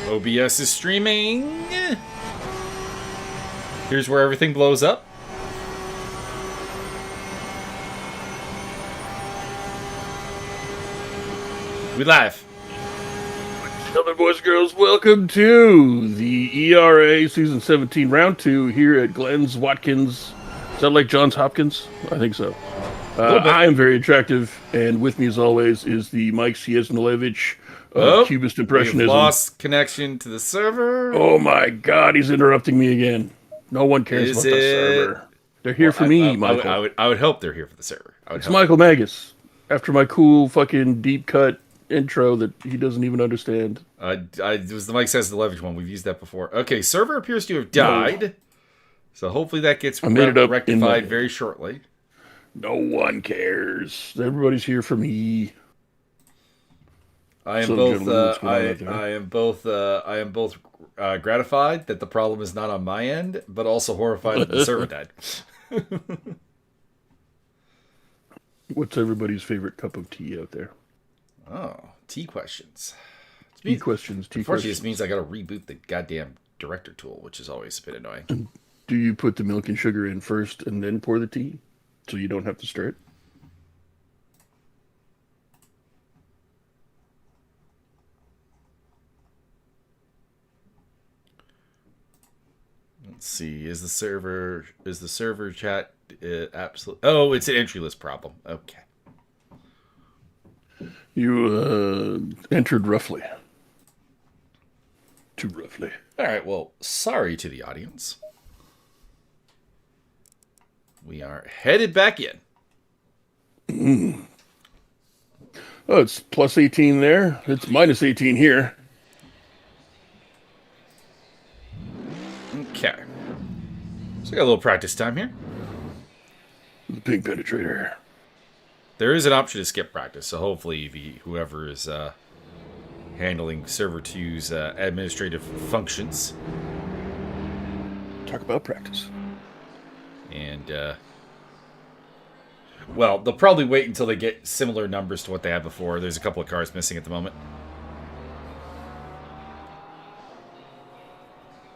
OBS is streaming. Here's where everything blows up. We live. Hello, boys and girls. Welcome to the ERA Season 17, Round 2 here at Glen's Watkins. Is that like Johns Hopkins? I think so. I am very attractive, and with me, as always, is the Mike Ciesnilevich of Cubist Impressionism. We've lost connection to the server. Oh my God, he's interrupting me again. No one cares about the server. They're here for me, Michael. I would hope they're here for the server. It's Michael Magus. After my cool fucking deep cut intro that he doesn't even understand. It was the Mike Says the Leverage one. We've used that before. Okay, server appears to have died. No. So hopefully that gets rectified very shortly. No one cares. Everybody's here for me. I am both gratified that the problem is not on my end, but also horrified that the server died. What's everybody's favorite cup of tea out there? Oh, tea questions. Tea questions. Unfortunately, this means I got to reboot the goddamn director tool, which is always a bit annoying. And do you put the milk and sugar in first and then pour the tea, so you don't have to stir it? Let's see. Is the server chat absolute? Oh, it's an entry list problem. Okay. You entered roughly. Too roughly. All right. Well, sorry to the audience. We are headed back in. Oh, it's plus 18 there. It's minus 18 here. Okay. So we got a little practice time here. The pig penetrator. There is an option to skip practice, so hopefully whoever is handling Server 2's administrative functions. Talk about practice. And, well, they'll probably wait until they get similar numbers to what they had before. There's a couple of cars missing at the moment.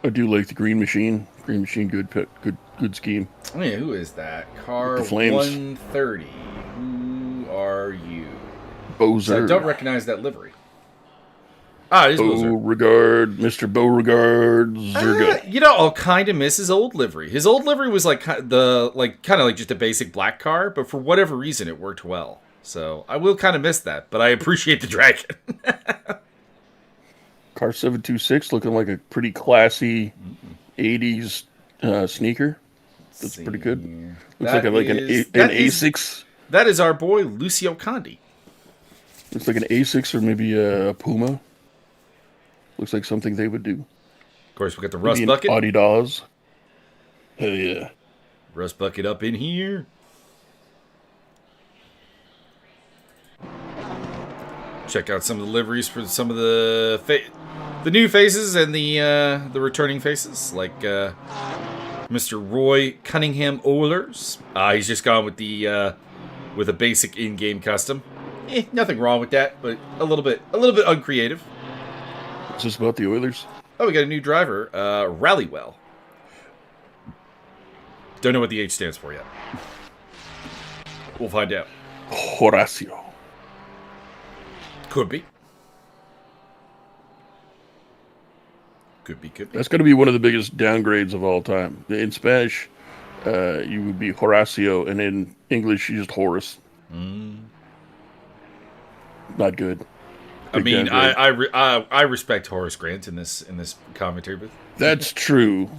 I do like the green machine. Green machine, good scheme. Oh yeah, who is that? Car 130. Who are you? Bozer. So I don't recognize that livery. Ah, it is Bozer. Beauregard, Mr. Beauregard Zerga. I'll kind of miss his old livery. His old livery was kind of like just a basic black car, but for whatever reason, it worked well. So I will kind of miss that, but I appreciate the dragon. Car 726 looking like a pretty classy 80s sneaker. That's pretty good. Looks like an A6. That is our boy Lucio Condi. Looks like an A6 or maybe a Puma. Looks like something they would do. Of course, we got the Rust Bucket. Adidas. Hell yeah. Rust Bucket up in here. Check out some of the liveries for some of the new faces and the returning faces, like Mr. Roy Cunningham Oilers. He's just gone with a basic in-game custom. Nothing wrong with that, but a little bit uncreative. What's this about the Oilers? Oh, we got a new driver, Rallywell. Don't know what the H stands for yet. We'll find out. Horacio. Could be. Could be. That's going to be one of the biggest downgrades of all time. In Spanish, you would be Horacio, and in English, you just Horace. Not good. I respect Horace Grant in this commentary booth. That's true.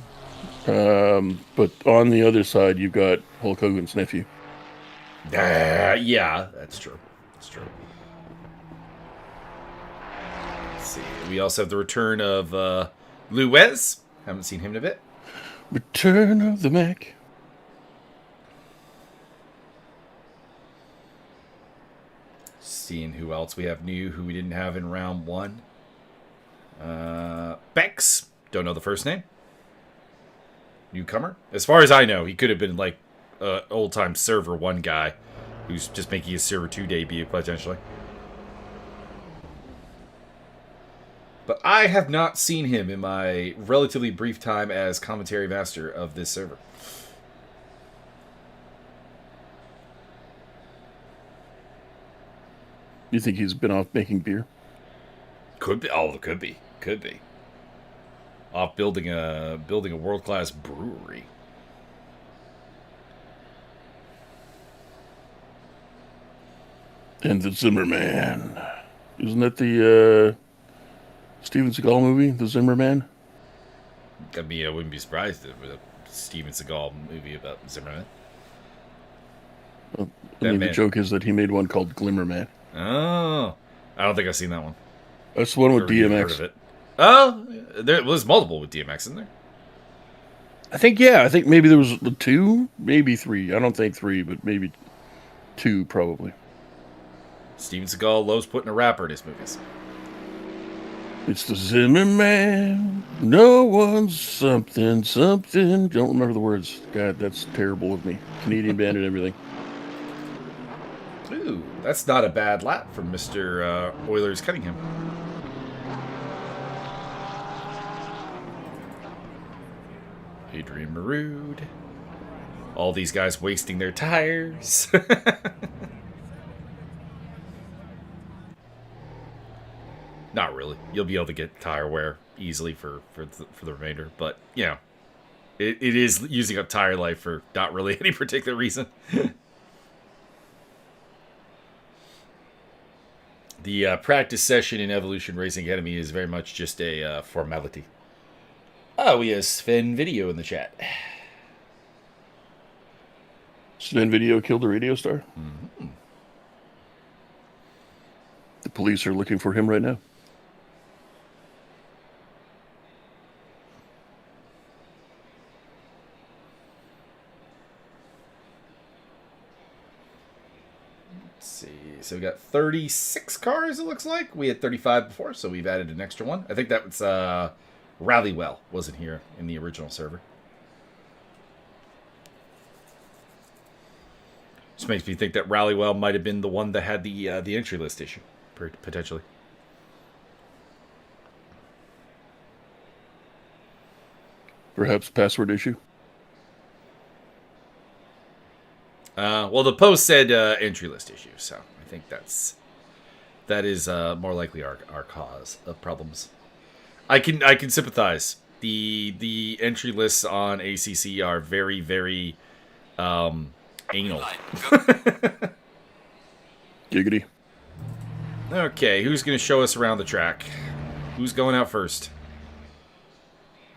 But on the other side, you've got Hulk Hogan's nephew. Yeah, that's true. That's true. Let's see. We also have the return of Luez. Haven't seen him in a bit. Return of the Mac. Seeing who else we have new, who we didn't have in round one. Bex. Don't know the first name. Newcomer. As far as I know, he could have been like old-time Server 1 guy who's just making his Server 2 debut, potentially. But I have not seen him in my relatively brief time as commentary master of this server. You think he's been off making beer? Could be. Oh, could be. Could be. Off building a world-class brewery. And the Zimmerman. Isn't that the Steven Seagal movie, The Zimmerman? I mean, I wouldn't be surprised if it was a Steven Seagal movie about Zimmerman. Well, the joke is that he made one called Glimmerman. Oh. I don't think I've seen that one. That's the one with DMX. Heard of it. Oh, there was multiple with DMX, isn't there? I think maybe there was 2, maybe 3. I don't think 3, but maybe 2 probably. Steven Seagal loves putting a rapper in his movies. It's the Zimmerman. No one's something. Don't remember the words. God, that's terrible of me. Canadian band and everything. Ooh, that's not a bad lap from Mr. Oilers Cunningham. Adrian Marood. All these guys wasting their tires. Not really. You'll be able to get tire wear easily for the remainder. But, you know, it is using up tire life for not really any particular reason. The practice session in Evolution Racing Academy is very much just a formality. Oh, we have Sven Video in the chat. Sven Video killed a radio star? Mm-hmm. The police are looking for him right now. So we got 36 cars, it looks like. We had 35 before, so we've added an extra one. I think that was Rallywell wasn't here in the original server. Just makes me think that Rallywell might have been the one that had the entry list issue, potentially. Perhaps password issue? Well, the post said entry list issue, so I think that is more likely our cause of problems. I can sympathize. The entry lists on ACC are very, very anal. Giggity. Okay, who's going to show us around the track? Who's going out first?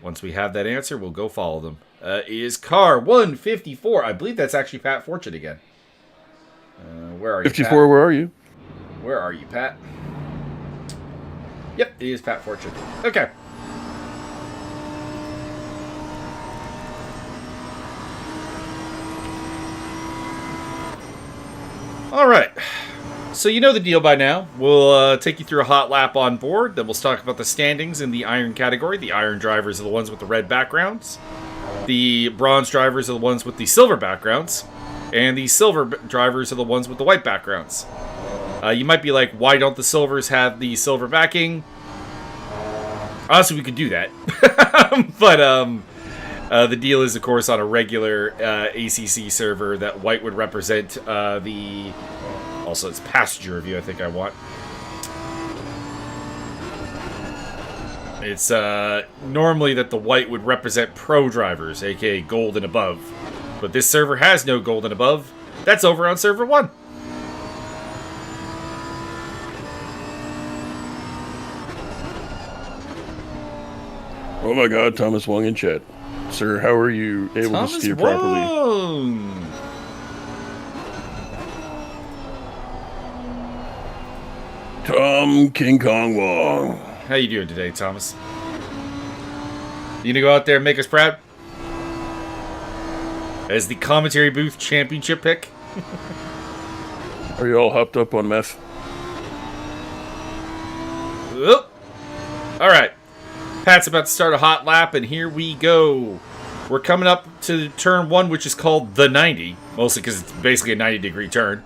Once we have that answer, we'll go follow them. Is car 154. I believe that's actually Pat Fortune again. Where are you, 54, Pat? where are you? Where are you, Pat? Yep, it is Pat Fortune. Okay. All right. So you know the deal by now. We'll take you through a hot lap on board. Then we'll talk about the standings in the iron category. The iron drivers are the ones with the red backgrounds. The bronze drivers are the ones with the silver backgrounds. And the silver drivers are the ones with the white backgrounds. You might be like, why don't the silvers have the silver backing? Honestly, we could do that. But the deal is, of course, on a regular ACC server that white would represent the... Also, it's passenger review I think I want. It's normally that the white would represent pro drivers, aka gold and above. But this server has no gold and above. That's over on server 1. Oh my god, Thomas Wong in chat. Sir, how are you able to steer properly? Tom King Kong Wong. How you doing today, Thomas? You gonna go out there and make us proud? As the commentary booth championship pick? Are you all hopped up on meth? Alright. Pat's about to start a hot lap, and here we go. We're coming up to turn 1, which is called the 90. Mostly because it's basically a 90-degree turn.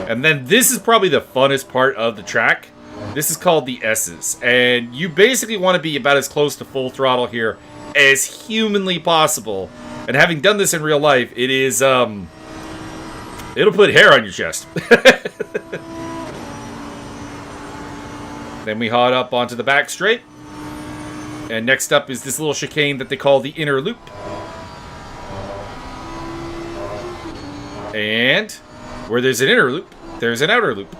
And then this is probably the funnest part of the track. This is called the S's. And you basically want to be about as close to full throttle here as humanly possible. And having done this in real life, it is, it'll put hair on your chest. Then we hot up onto the back straight. And next up is this little chicane that they call the inner loop. And where there's an inner loop, there's an outer loop.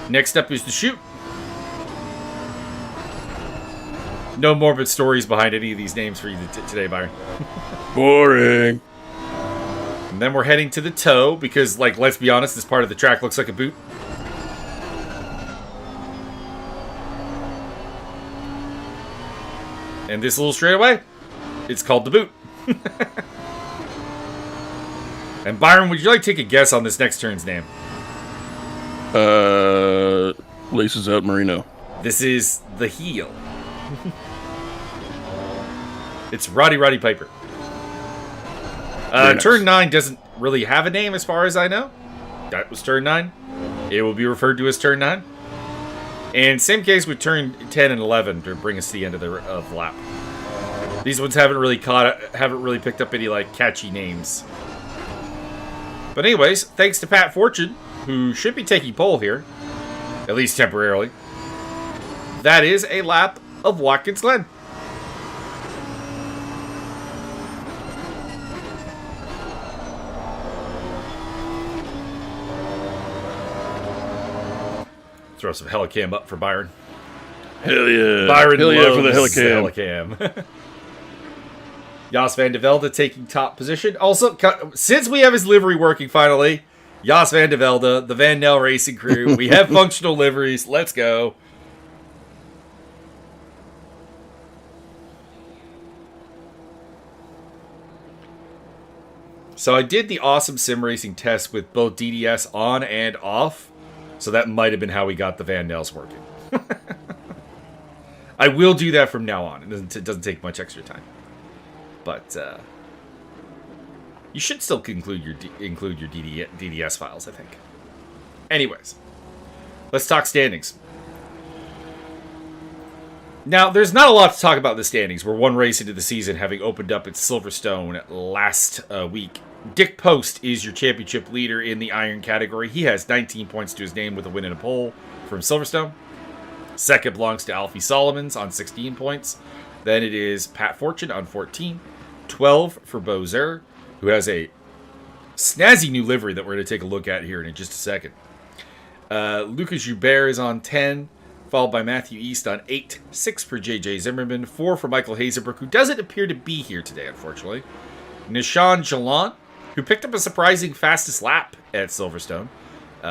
Next up is the chute. No morbid stories behind any of these names for you today, Byron. Boring. And then we're heading to the toe because, like, let's be honest, this part of the track looks like a boot. And this little straightaway, it's called the boot. And Byron, would you like to take a guess on this next turn's name? Laces Out Marino. This is the heel. It's Roddy Piper. Nice. Turn 9 doesn't really have a name as far as I know. That was turn 9. It will be referred to as turn 9. And same case with turn 10 and 11 to bring us to the end of the lap. These ones haven't really picked up any like catchy names. But anyways, thanks to Pat Fortune, who should be taking pole here, at least temporarily. That is a lap of Watkins Glen. Throw some helicam up for Byron. Hell yeah. Byron Hell yeah for the loves helicam. Jos van de Velde taking top position. Also, since we have his livery working finally, Jos van de Velde, the Van Nel Racing Crew, we have functional liveries. Let's go. So I did the awesome sim racing test with both DDS on and off. So that might have been how we got the Van Nels working. I will do that from now on. It doesn't take much extra time. But you should still include your DDS files, I think. Anyways, let's talk standings. Now, there's not a lot to talk about in the standings. We're one race into the season, having opened up at Silverstone last week. Dick Post is your championship leader in the iron category. He has 19 points to his name with a win and a pole from Silverstone. Second belongs to Alfie Solomons on 16 points. Then it is Pat Fortune on 14. 12 for Bowser, who has a snazzy new livery that we're going to take a look at here in just a second. Lucas Joubert is on 10, followed by Matthew East on 8. 6 for JJ Zimmerman. 4 for Michael Hazelbrook, who doesn't appear to be here today, unfortunately. Nishan Jalan, who picked up a surprising fastest lap at Silverstone,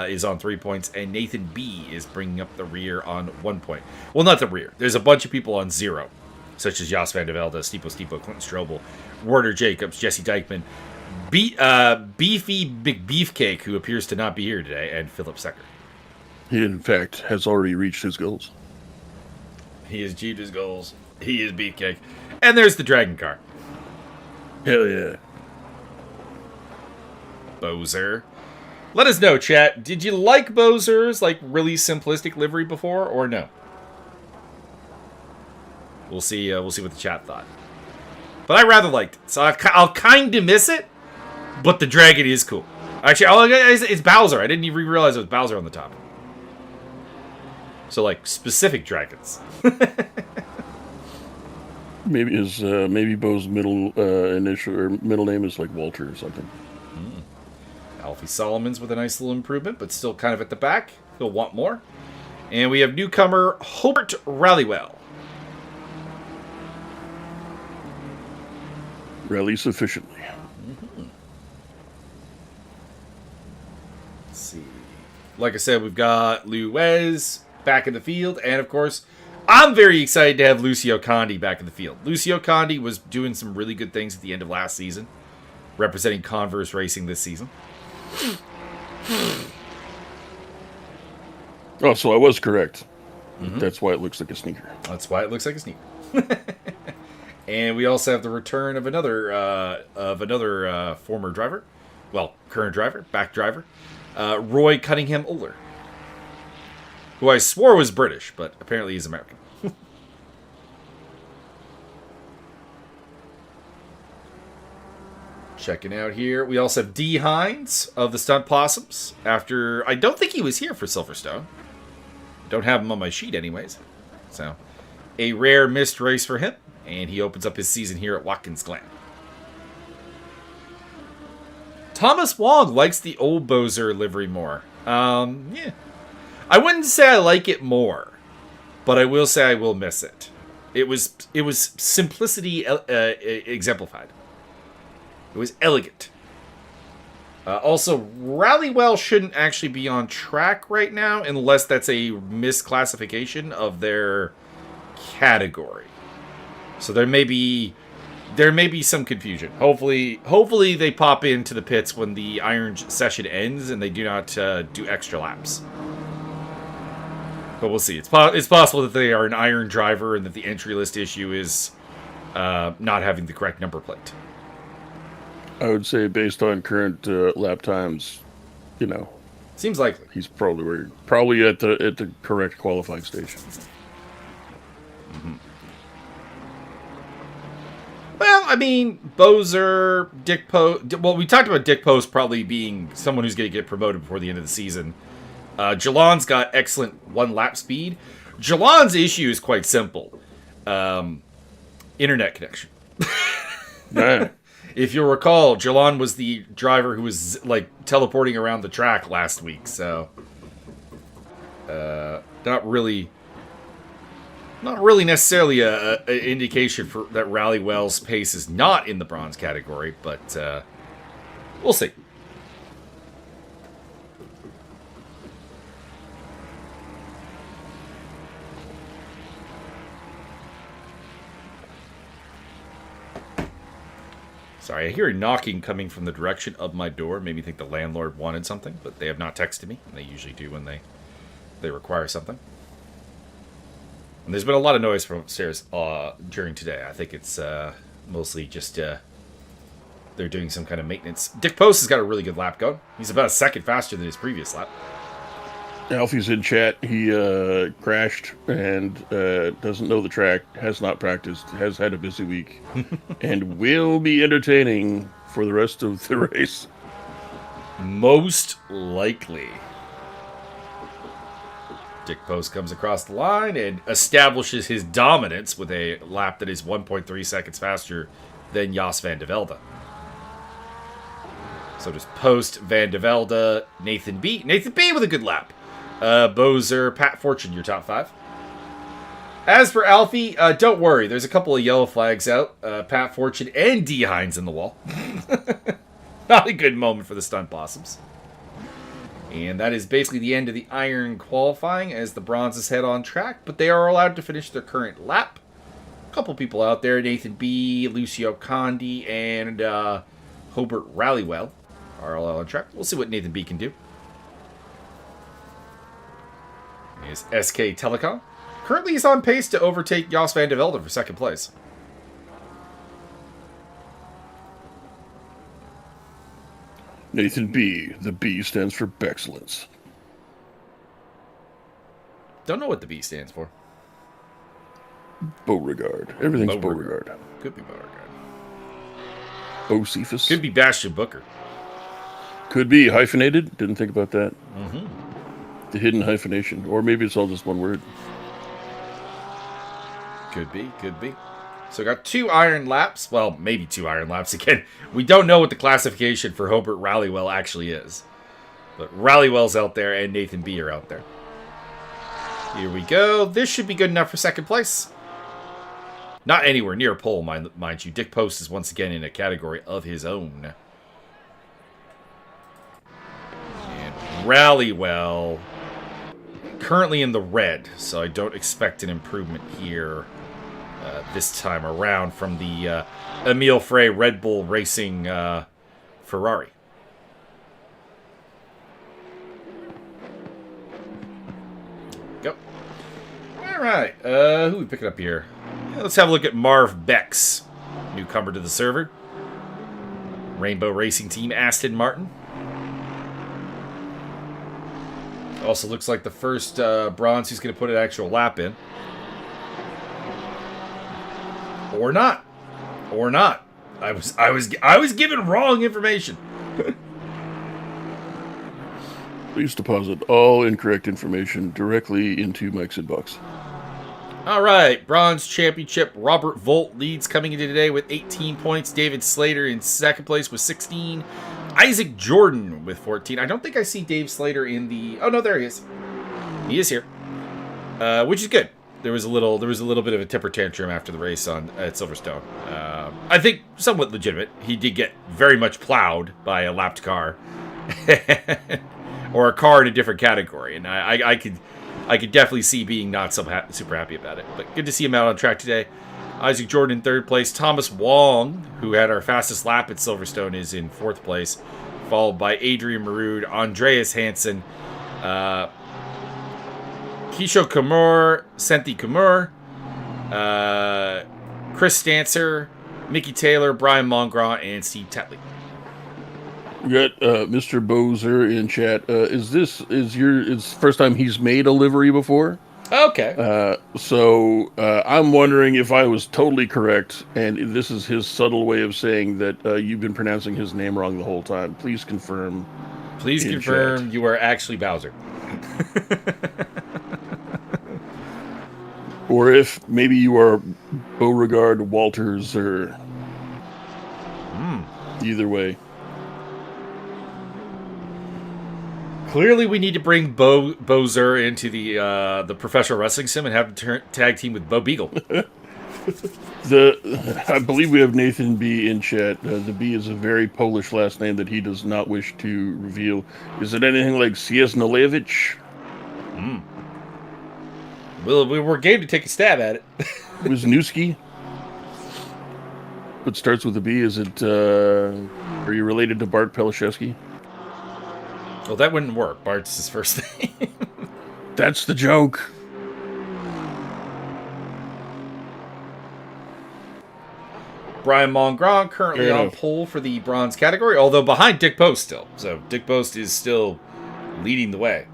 is on 3 points. And Nathan B is bringing up the rear on 1 point. Well, not the rear. There's a bunch of people on 0. Such as Jos van de Velde, Stipo, Clinton Strobel, Werner Jacobs, Jesse Dykeman, Beefy McBeefcake, who appears to not be here today, and Philip Secker. He, in fact, has already reached his goals. He has achieved his goals. He is Beefcake. And there's the Dragon Car. Hell yeah. Bowser. Let us know, chat. Did you like Bowser's, like, really simplistic livery before, or no? We'll see what the chat thought. But I rather liked it. So I'll kind of miss it, but the dragon is cool. Actually, it's Bowser. I didn't even realize it was Bowser on the top. So, like, specific dragons. Maybe Bo's middle name is like Walter or something. Alfie Solomons with a nice little improvement, but still kind of at the back. He'll want more. And we have newcomer Hobart Rallywell. Rally sufficiently. Let's see. Like I said, we've got Lou Wes back in the field. And, of course, I'm very excited to have Lucio Condi back in the field. Lucio Condi was doing some really good things at the end of last season, representing Converse Racing this season. Oh, so I was correct. Mm-hmm. That's why it looks like a sneaker. That's why it looks like a sneaker. And we also have the return of another former driver, well, current driver, back driver, Roy Cunningham Oler, who I swore was British, but apparently he's American. Checking out here, we also have D. Hines of the Stunt Possums. After I don't think he was here for Silverstone. Don't have him on my sheet, anyways. So, a rare missed race for him. And he opens up his season here at Watkins Glen. Thomas Wong likes the old Bowser livery more. Yeah. I wouldn't say I like it more, but I will say I will miss it. It was simplicity exemplified. It was elegant. Also, Rallywell shouldn't actually be on track right now unless that's a misclassification of their category. So there may be some confusion. Hopefully they pop into the pits when the iron session ends and they do not do extra laps. But we'll see. It's possible that they are an iron driver and that the entry list issue is not having the correct number plate. I would say based on current lap times, Seems likely. he's probably at the correct qualifying station. Mm-hmm. Well, I mean, Bowser, Dick Post. Well, we talked about Dick Post probably being someone who's going to get promoted before the end of the season. Jalon's got excellent one-lap speed. Jalon's issue is quite simple. Internet connection. Right. If you'll recall, Jalon was the driver who was, teleporting around the track last week, so... Not really necessarily a indication for that Rallywell's pace is not in the bronze category, but we'll see. Sorry, I hear a knocking coming from the direction of my door. Made me think the landlord wanted something, but they have not texted me. And they usually do when they require something. And there's been a lot of noise from upstairs during today. I think it's mostly just they're doing some kind of maintenance. Dick Post has got a really good lap going. He's about a second faster than his previous lap. Alfie's in chat. He crashed and doesn't know the track, has not practiced, has had a busy week, and will be entertaining for the rest of the race. Most likely. Dick Post comes across the line and establishes his dominance with a lap that is 1.3 seconds faster than Jos van de Velde. So does Post, Van de Velde, Nathan B. Nathan B with a good lap. Bowser, Pat Fortune, your top five. As for Alfie, don't worry. There's a couple of yellow flags out. Pat Fortune and D. Hines in the wall. Not a good moment for the Stunt Blossoms. And that is basically the end of the iron qualifying as the bronzes head on track. But they are allowed to finish their current lap. A couple people out there. Nathan B., Lucio Condi, and Hobart Rallywell are all out on track. We'll see what Nathan B. can do. Is SK Telecom. Currently he's on pace to overtake Jos van de Velde for second place. Nathan B. The B stands for Bexcellence. Don't know what the B stands for. Beauregard. Everything's Beauregard. Beauregard. Could be Beauregard. Cephas. Could be Bastion Booker. Could be hyphenated. Didn't think about that. Mm-hmm. The hidden hyphenation. Or maybe it's all just one word. Could be. So got 2 iron laps. Well, maybe 2 iron laps. Again, we don't know what the classification for Hobart Rallywell actually is. But Rallywell's out there and Nathan B. are out there. Here we go. This should be good enough for second place. Not anywhere near pole, mind you. Dick Post is once again in a category of his own. And Rallywell currently in the red, so I don't expect an improvement here this time around from the Emile Frey Red Bull Racing Ferrari. Go. All right, who are we picking up here? Let's have a look at Marv Bex, newcomer to the server. Rainbow Racing Team, Aston Martin. Also looks like the first bronze who's going to put an actual lap in. Or not. Or not. I was given wrong information. Please deposit all incorrect information directly into Mike's inbox. All right, bronze championship. Robert Volt leads coming into today with 18 points. David Slater in second place with 16. Isaac Jordan with 14. I don't think I see Dave Slater in the... Oh, no, there he is. He is here. Which is good. There was a little bit of a temper tantrum after the race at Silverstone. I think somewhat legitimate. He did get very much plowed by a lapped car. Or a car in a different category. And I could definitely see being not super happy about it. But good to see him out on track today. Isaac Jordan in third place. Thomas Wong, who had our fastest lap at Silverstone, is in fourth place. Followed by Adrian Marood, Andreas Hansen, Kisho Kamur, Senthi Kamur, Chris Stancer, Mickey Taylor, Brian Mongraw, and Steve Tetley. We got Mr. Bozer in chat. Is the first time he's made a livery before? Okay. So I'm wondering if I was totally correct, and this is his subtle way of saying that you've been pronouncing his name wrong the whole time. Please confirm. Please confirm chat. You are actually Bowser. Or if maybe you are Beauregard Walters, or either way. Clearly, we need to bring Bozer into the professional wrestling sim and have him tag team with Bo Beagle. I believe we have Nathan B in chat. The B is a very Polish last name that he does not wish to reveal. Is it anything like Ciesnolevich? Well, we're game to take a stab at it. Wisniewski? What starts with a B? Is it? Are you related to Bart Pelashevsky? Well, that wouldn't work. Bart's his first name. That's the joke. Brian Mongraw currently on pole for the bronze category, although behind Dick Post still. So Dick Post is still leading the way.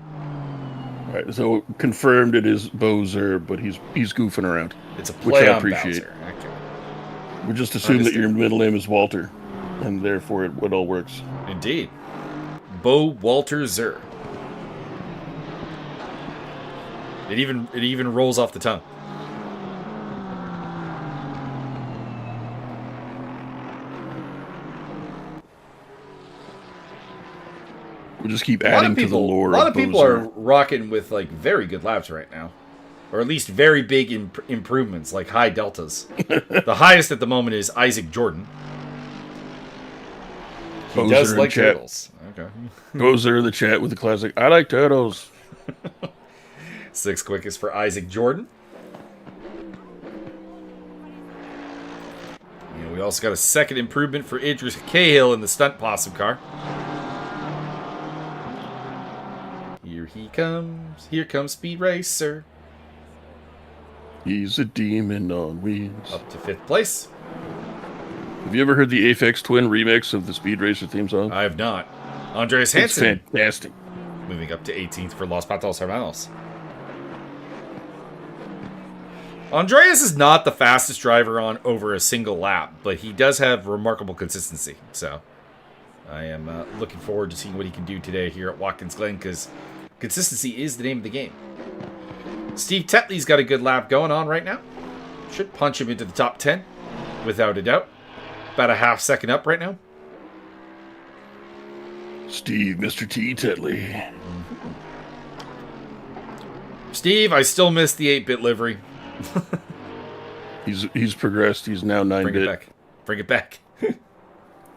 All right, so confirmed it is Bozer, but he's goofing around. It's a play which I on appreciate. Bowser. Okay. We just assume that your middle name is Walter, and therefore it all works. Indeed. Bo Walter Zer. It even rolls off the tongue. We'll just keep adding to the lore. A lot of people are rocking with like very good laps right now, or at least very big improvements, like high deltas. The highest at the moment is Isaac Jordan. He Bozer does like turtles. Okay. Bozer in the chat with the classic, I like turtles. Sixth quickest for Isaac Jordan. And we also got a second improvement for Idris Cahill in the stunt possum car. Here he comes. Here comes Speed Racer. He's a demon on wheels. Up to fifth place. Have you ever heard the Aphex Twin remix of the Speed Racer theme song? I have not. Andreas Hansen. It's fantastic. Moving up to 18th for Los Patos Hermanos. Andreas is not the fastest driver on over a single lap, but he does have remarkable consistency. So I am looking forward to seeing what he can do today here at Watkins Glen, because consistency is the name of the game. Steve Tetley's got a good lap going on right now. Should punch him into the top 10, without a doubt. About a half second up right now. Steve, Mr. T. Tetley. Steve, I still miss the 8-bit livery. He's progressed. He's now 9-bit. Bring it back. Bring it back.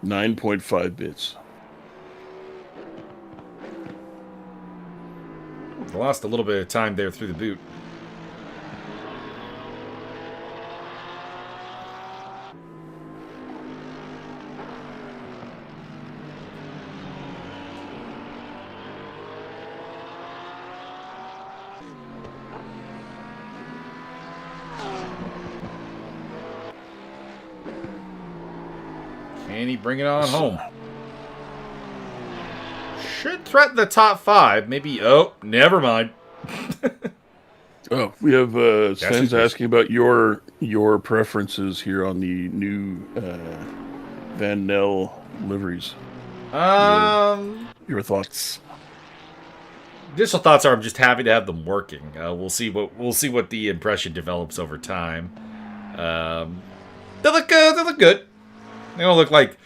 9.5 bits. Lost a little bit of time there through the boot. And he bring it on home. Should threaten the top 5. Maybe. Oh, never mind. Oh, we have Sven's asking about your preferences here on the new Van Nel liveries. Your thoughts. Initial thoughts are I'm just happy to have them working. We'll see what the impression develops over time. They look good. They don't look like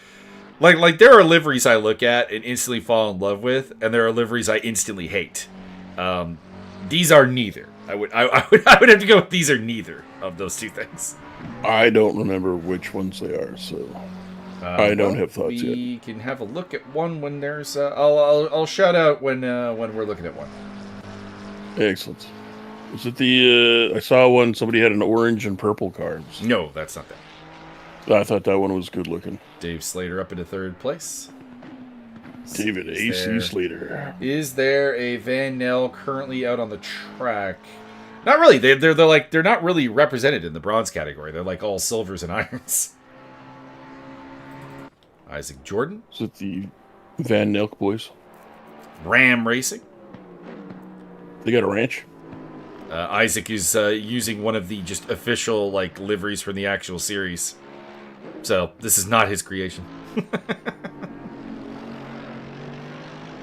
there are liveries I look at and instantly fall in love with, and there are liveries I instantly hate. These are neither. I would have to go with these are neither of those two things. I don't remember which ones they are, so I don't have thoughts yet. We can have a look at one when there's. I'll shout out when we're looking at one. Excellent. Is it the? I saw one. Somebody had an orange and purple car. No, that's not that. I thought that one was good looking. Dave Slater up into 3rd place. David A.C. Slater. Is there a Van Nel currently out on the track? Not really. They're not really represented in the bronze category. They're like all silvers and irons. Isaac Jordan. Is it the Van Nelk boys? Ram Racing. They got a ranch. Isaac is using one of the just official liveries from the actual series. So this is not his creation.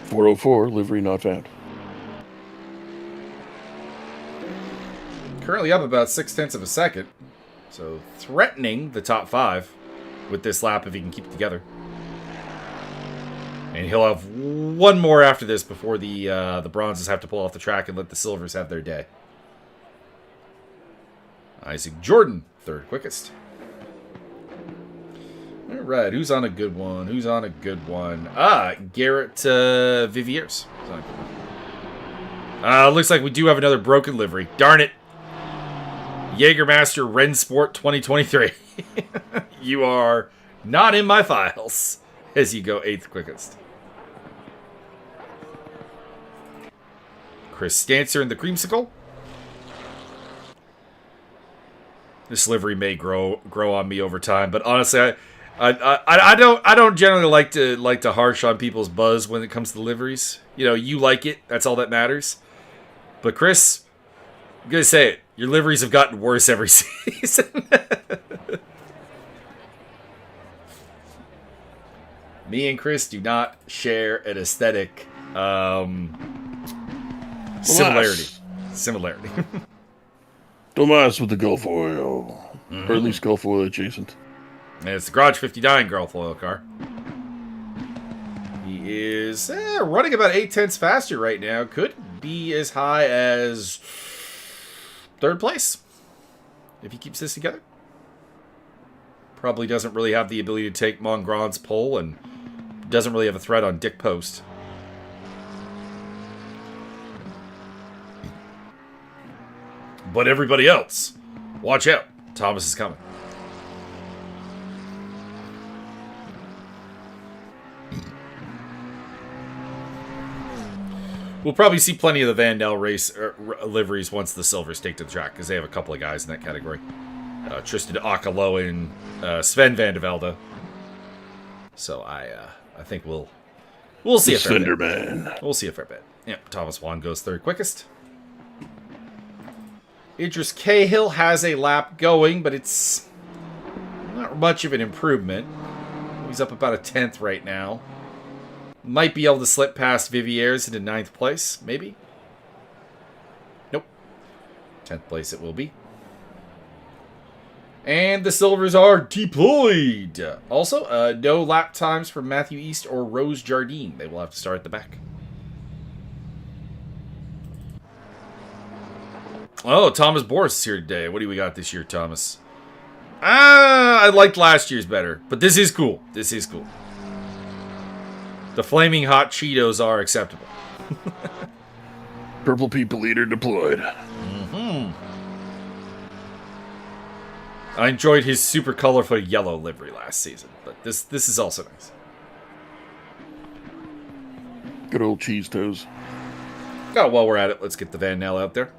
404 livery not found. Currently up about 0.6 of a second. So threatening the top 5 with this lap if he can keep it together. And he'll have one more after this before the bronzes have to pull off the track and let the silvers have their day. Isaac Jordan, 3rd quickest. All right, who's on a good one? Garrett Viviers. Looks like we do have another broken livery. Darn it. Jägermaster Rensport 2023. You are not in my files as you go 8th quickest. Chris Stancer in the Creamsicle. This livery may grow on me over time, but honestly, I don't generally like to harsh on people's buzz when it comes to liveries. You like it, that's all that matters. But Chris, I'm gonna say it, your liveries have gotten worse every season. Me and Chris do not share an aesthetic similarity. Tomas with the Gulf Oil. Or at least Gulf Oil adjacent. And it's the Garage 59 Gulf Oil car. He is running about 0.8 faster right now. Could be as high as 3rd place if he keeps this together. Probably doesn't really have the ability to take Mongrand's pole and doesn't really have a threat on Dick Post. But everybody else, watch out. Thomas is coming. We'll probably see plenty of the Van Nel race liveries once the silvers take to the track, because they have a couple of guys in that category. Tristan Akalo and Sven van de Velde. So I think we'll see a fair bit. We'll see a fair bit. Yep, Thomas Juan goes 3rd quickest. Idris Cahill has a lap going, but it's not much of an improvement. He's up about 1/10 right now. Might be able to slip past Viviers into 9th place, maybe? Nope. 10th place it will be. And the silvers are deployed. Also, no lap times for Matthew East or Rose Jardine. They will have to start at the back. Oh, Thomas Boris is here today. What do we got this year, Thomas? I liked last year's better, but this is cool. This is cool. The flaming hot Cheetos are acceptable. Purple People Eater deployed. I enjoyed his super colorful yellow livery last season, but this is also nice. Good old cheese toes. Oh, while we're at it, let's get the Van Nel out there.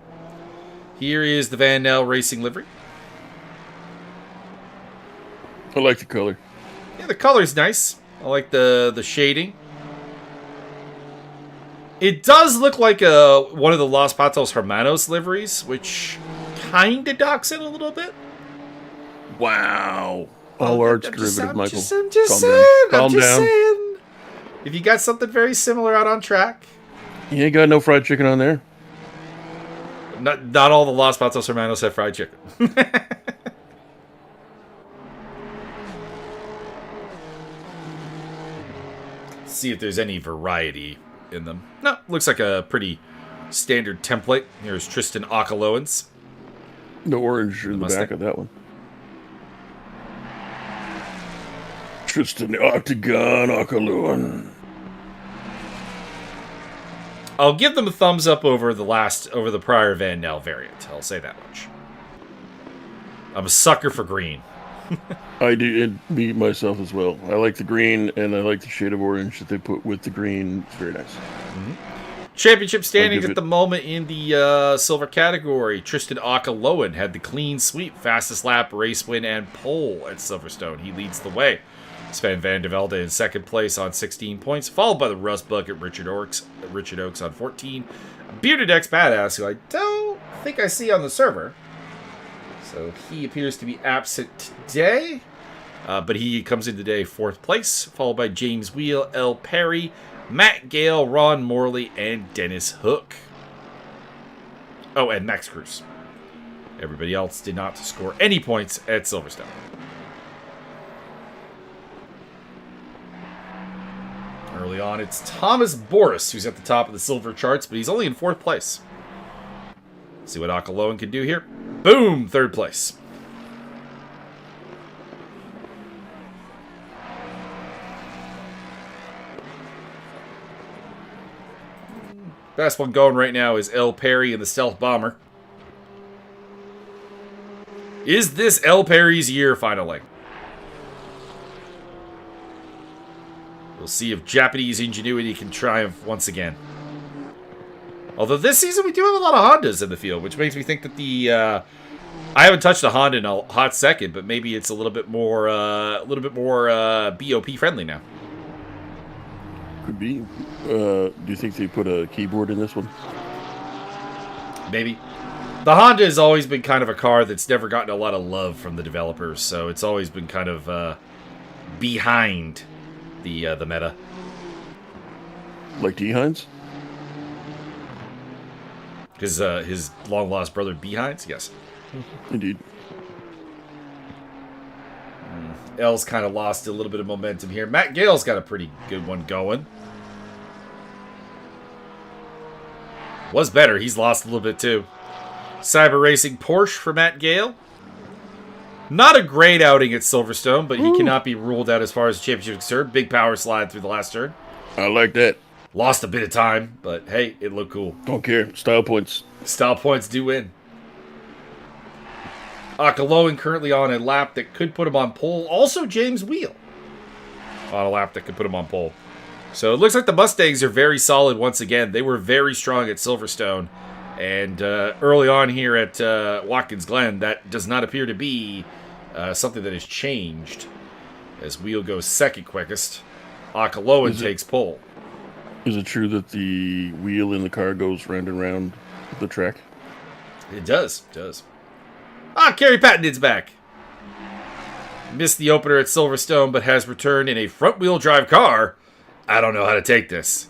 Here is the Van Nel racing livery. I like the color. Yeah, the color's nice. I like the shading. It does look like one of the Los Patos Hermanos liveries, which kind of docks it a little bit. Wow. All art's derivative, Michael. I'm just saying. If you got something very similar out on track. You ain't got no fried chicken on there. Not all the Los Patos Hermanos have fried chicken. See if there's any variety in them. No, looks like a pretty standard template. Here's Tristan Akaloans. No orange in the back of that one. Tristan Octagon Akaloan. I'll give them a thumbs up over the prior Van Nel variant. I'll say that much. I'm a sucker for green. I do, me myself as well. I like the green, and I like the shade of orange that they put with the green. It's very nice. Mm-hmm. Championship standings at the moment in the silver category. Tristan Akaloan had the clean sweep, fastest lap, race win, and pole at Silverstone. He leads the way. Sven van der Velde in second place on 16 points, followed by the Rust Bucket Richard Oaks on 14. Bearded X Badass, who I don't think I see on the server. So he appears to be absent today. But he comes in today fourth place, followed by James Wheel, L. Perry, Matt Gale, Ron Morley, and Dennis Hook. Oh, and Max Cruz. Everybody else did not score any points at Silverstone. Early on, it's Thomas Boris who's at the top of the silver charts, but he's only in fourth place. See what Akaloan can do here. Boom! Third place. Best one going right now is L. Perry in the Stealth Bomber. Is this L. Perry's year, finally? We'll see if Japanese ingenuity can triumph once again. Although this season we do have a lot of Hondas in the field, which makes me think that the I haven't touched a Honda in a hot second, but maybe it's a little bit more BOP friendly now. Could be. Do you think they put a keyboard in this one? Maybe. The Honda has always been kind of a car that's never gotten a lot of love from the developers, so it's always been kind of behind the meta. Like D. Hines? His long-lost brother Behinds? Yes. Indeed. L's kind of lost a little bit of momentum here. Matt Gale's got a pretty good one going. Was better. He's lost a little bit too. Cyber Racing Porsche for Matt Gale. Not a great outing at Silverstone, but he cannot be ruled out as far as the championship is concerned. Big power slide through the last turn. I like that. Lost a bit of time, but hey, it looked cool. Don't care. Style points. Style points do win. Akaloan currently on a lap that could put him on pole. Also, James Wheel on a lap that could put him on pole. So it looks like the Mustangs are very solid once again. They were very strong at Silverstone. And early on here at Watkins Glen, that does not appear to be something that has changed. As Wheel goes second quickest, Akaloan takes pole. Is it true that the wheel in the car goes round and round the track? It does. It does. Kerry Patton's back. Missed the opener at Silverstone, but has returned in a front-wheel drive car. I don't know how to take this.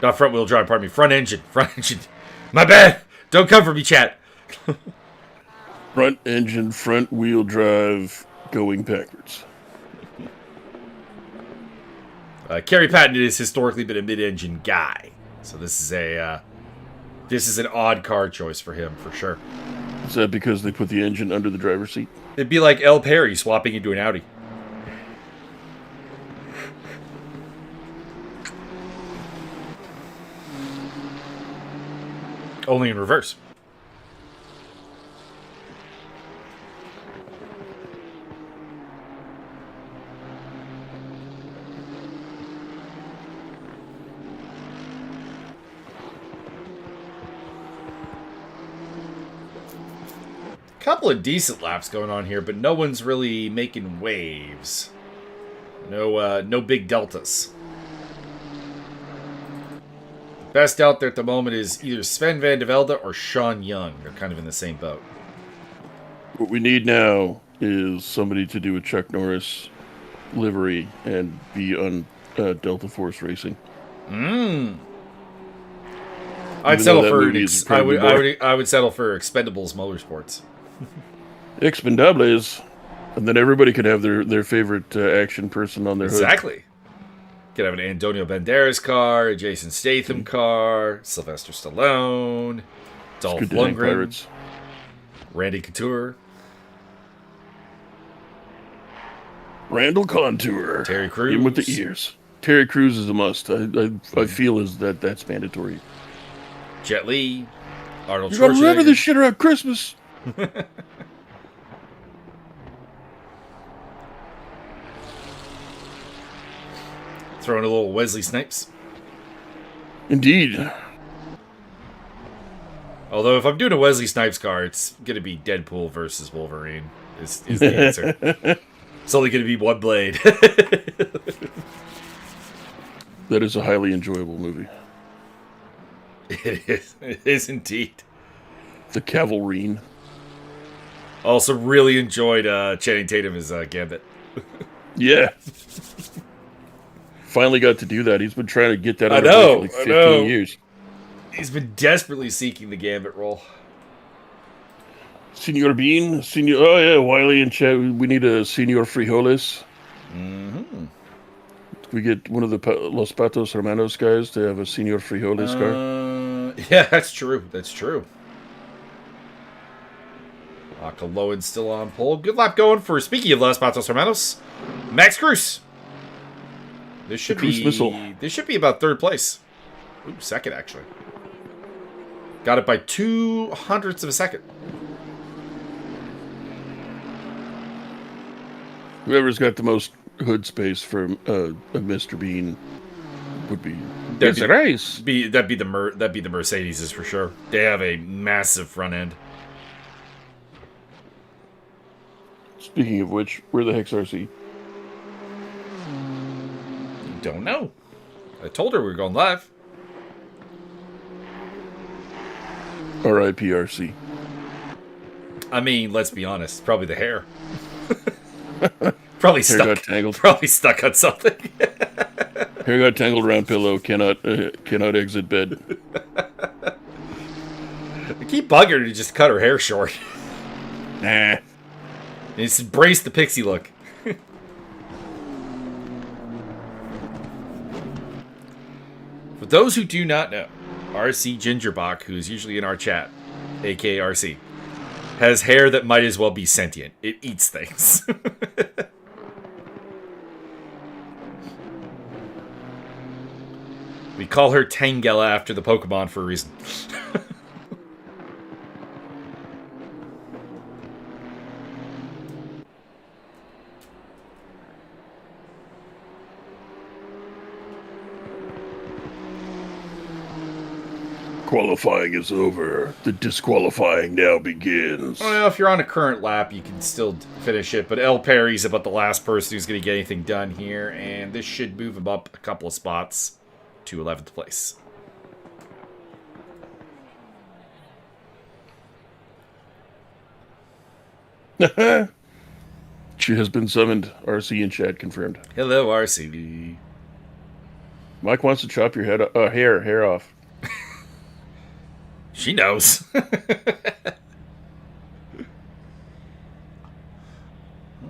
Not front-wheel drive, pardon me. Front engine. Front engine. My bad. Don't come for me, chat. Front engine, front-wheel drive, going backwards. Kerry Patton has historically been a mid-engine guy, so this is an odd car choice for him for sure. Is that because they put the engine under the driver's seat? It'd be like L. Perry swapping into an Audi. Only in reverse. Couple of decent laps going on here, but no one's really making waves. No big deltas. Best out there at the moment is either Sven Van de Velde or Sean Young. They're kind of in the same boat. What we need now is somebody to do a Chuck Norris livery and be on Delta Force Racing. I'd settle for I would settle for Expendables Motorsports. Expendables, and then everybody could have their favorite action person on their hood. Exactly. Could have an Antonio Banderas car, a Jason Statham car, Sylvester Stallone, Dolph Lundgren, Randy Couture, Randall Contour, Terry Crews. Even with the ears. Terry Crews is a must. I feel that's mandatory. Jet Li, Arnold Schwarzenegger. You gotta remember this shit around Christmas. Throwing a little Wesley Snipes. Indeed. Although if I'm doing a Wesley Snipes car, it's going to be Deadpool versus Wolverine is the answer. It's only going to be one blade. That is a highly enjoyable movie. It is indeed. The Cavalrine. Also really enjoyed Channing Tatum as Gambit. Yeah. Finally got to do that. He's been trying to get that out of for like 15 years. He's been desperately seeking the Gambit role. Senor Bean, oh yeah, Wiley and Chad. We need a Senor Frijoles. Mm-hmm. We get one of the Los Patos Hermanos guys to have a Senor Frijoles car. Yeah, that's true. That's true. Akaloan's still on pole. Good lap going for, speaking of Los Patos Hermanos, Max Cruz. This should be about third place. Ooh, second, actually. Got it by 0.02 of a second. Whoever's got the most hood space for a Mr. Bean would be. That'd be the Mercedes for sure. They have a massive front end. Speaking of which, where the heck's RC? Don't know. I told her we were going live. R.I.P. RC. I mean, let's be honest. Probably the hair. Probably hair got tangled. Probably stuck on something. Hair got tangled around pillow. Cannot exit bed. I keep bugging her to just cut her hair short. Nah. Just embrace the pixie look. For those who do not know, RC Gingerbach, who's usually in our chat, aka RC, has hair that might as well be sentient. It eats things. We call her Tangela after the Pokemon for a reason. Qualifying is over. The disqualifying now begins. Well, if you're on a current lap, you can still finish it, but El Perry's about the last person who's going to get anything done here, and this should move him up a couple of spots to 11th place. She has been summoned. RC and chat confirmed. Hello, RC. Mike wants to chop your hair off. She knows.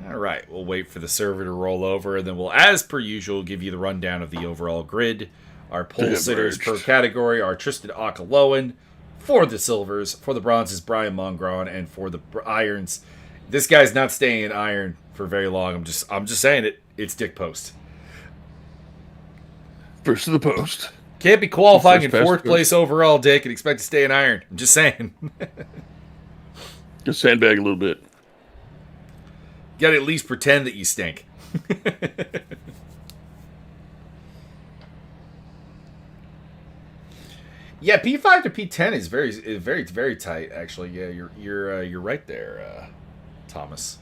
All right, we'll wait for the server to roll over, and then we'll, as per usual, give you the rundown of the overall grid. Our pole sitters per category are Tristan Akaloan. For the silvers, for the bronzes, Brian Mongron, and for the irons, this guy's not staying in iron for very long. I'm just saying it. It's Dick Post. First to the post. Can't be qualifying in fourth place overall, Dick, and expect to stay in iron. I'm just saying. Just sandbag a little bit. You gotta at least pretend that you stink. Yeah, P5 to P10 is very tight. Actually, yeah, you're right there, Thomas.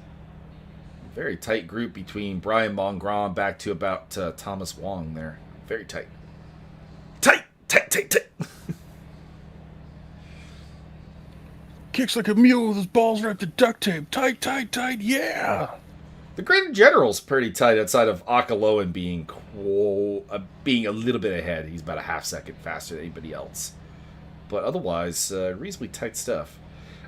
Very tight group between Brian Mongron back to about Thomas Wong there. Very tight. Tight, tight, tight, tight. Kicks like a mule with his balls wrapped in duct tape. Tight, tight, tight, yeah! The grid in general is pretty tight outside of Akaloan being a little bit ahead. He's about a half second faster than anybody else. But otherwise, reasonably tight stuff.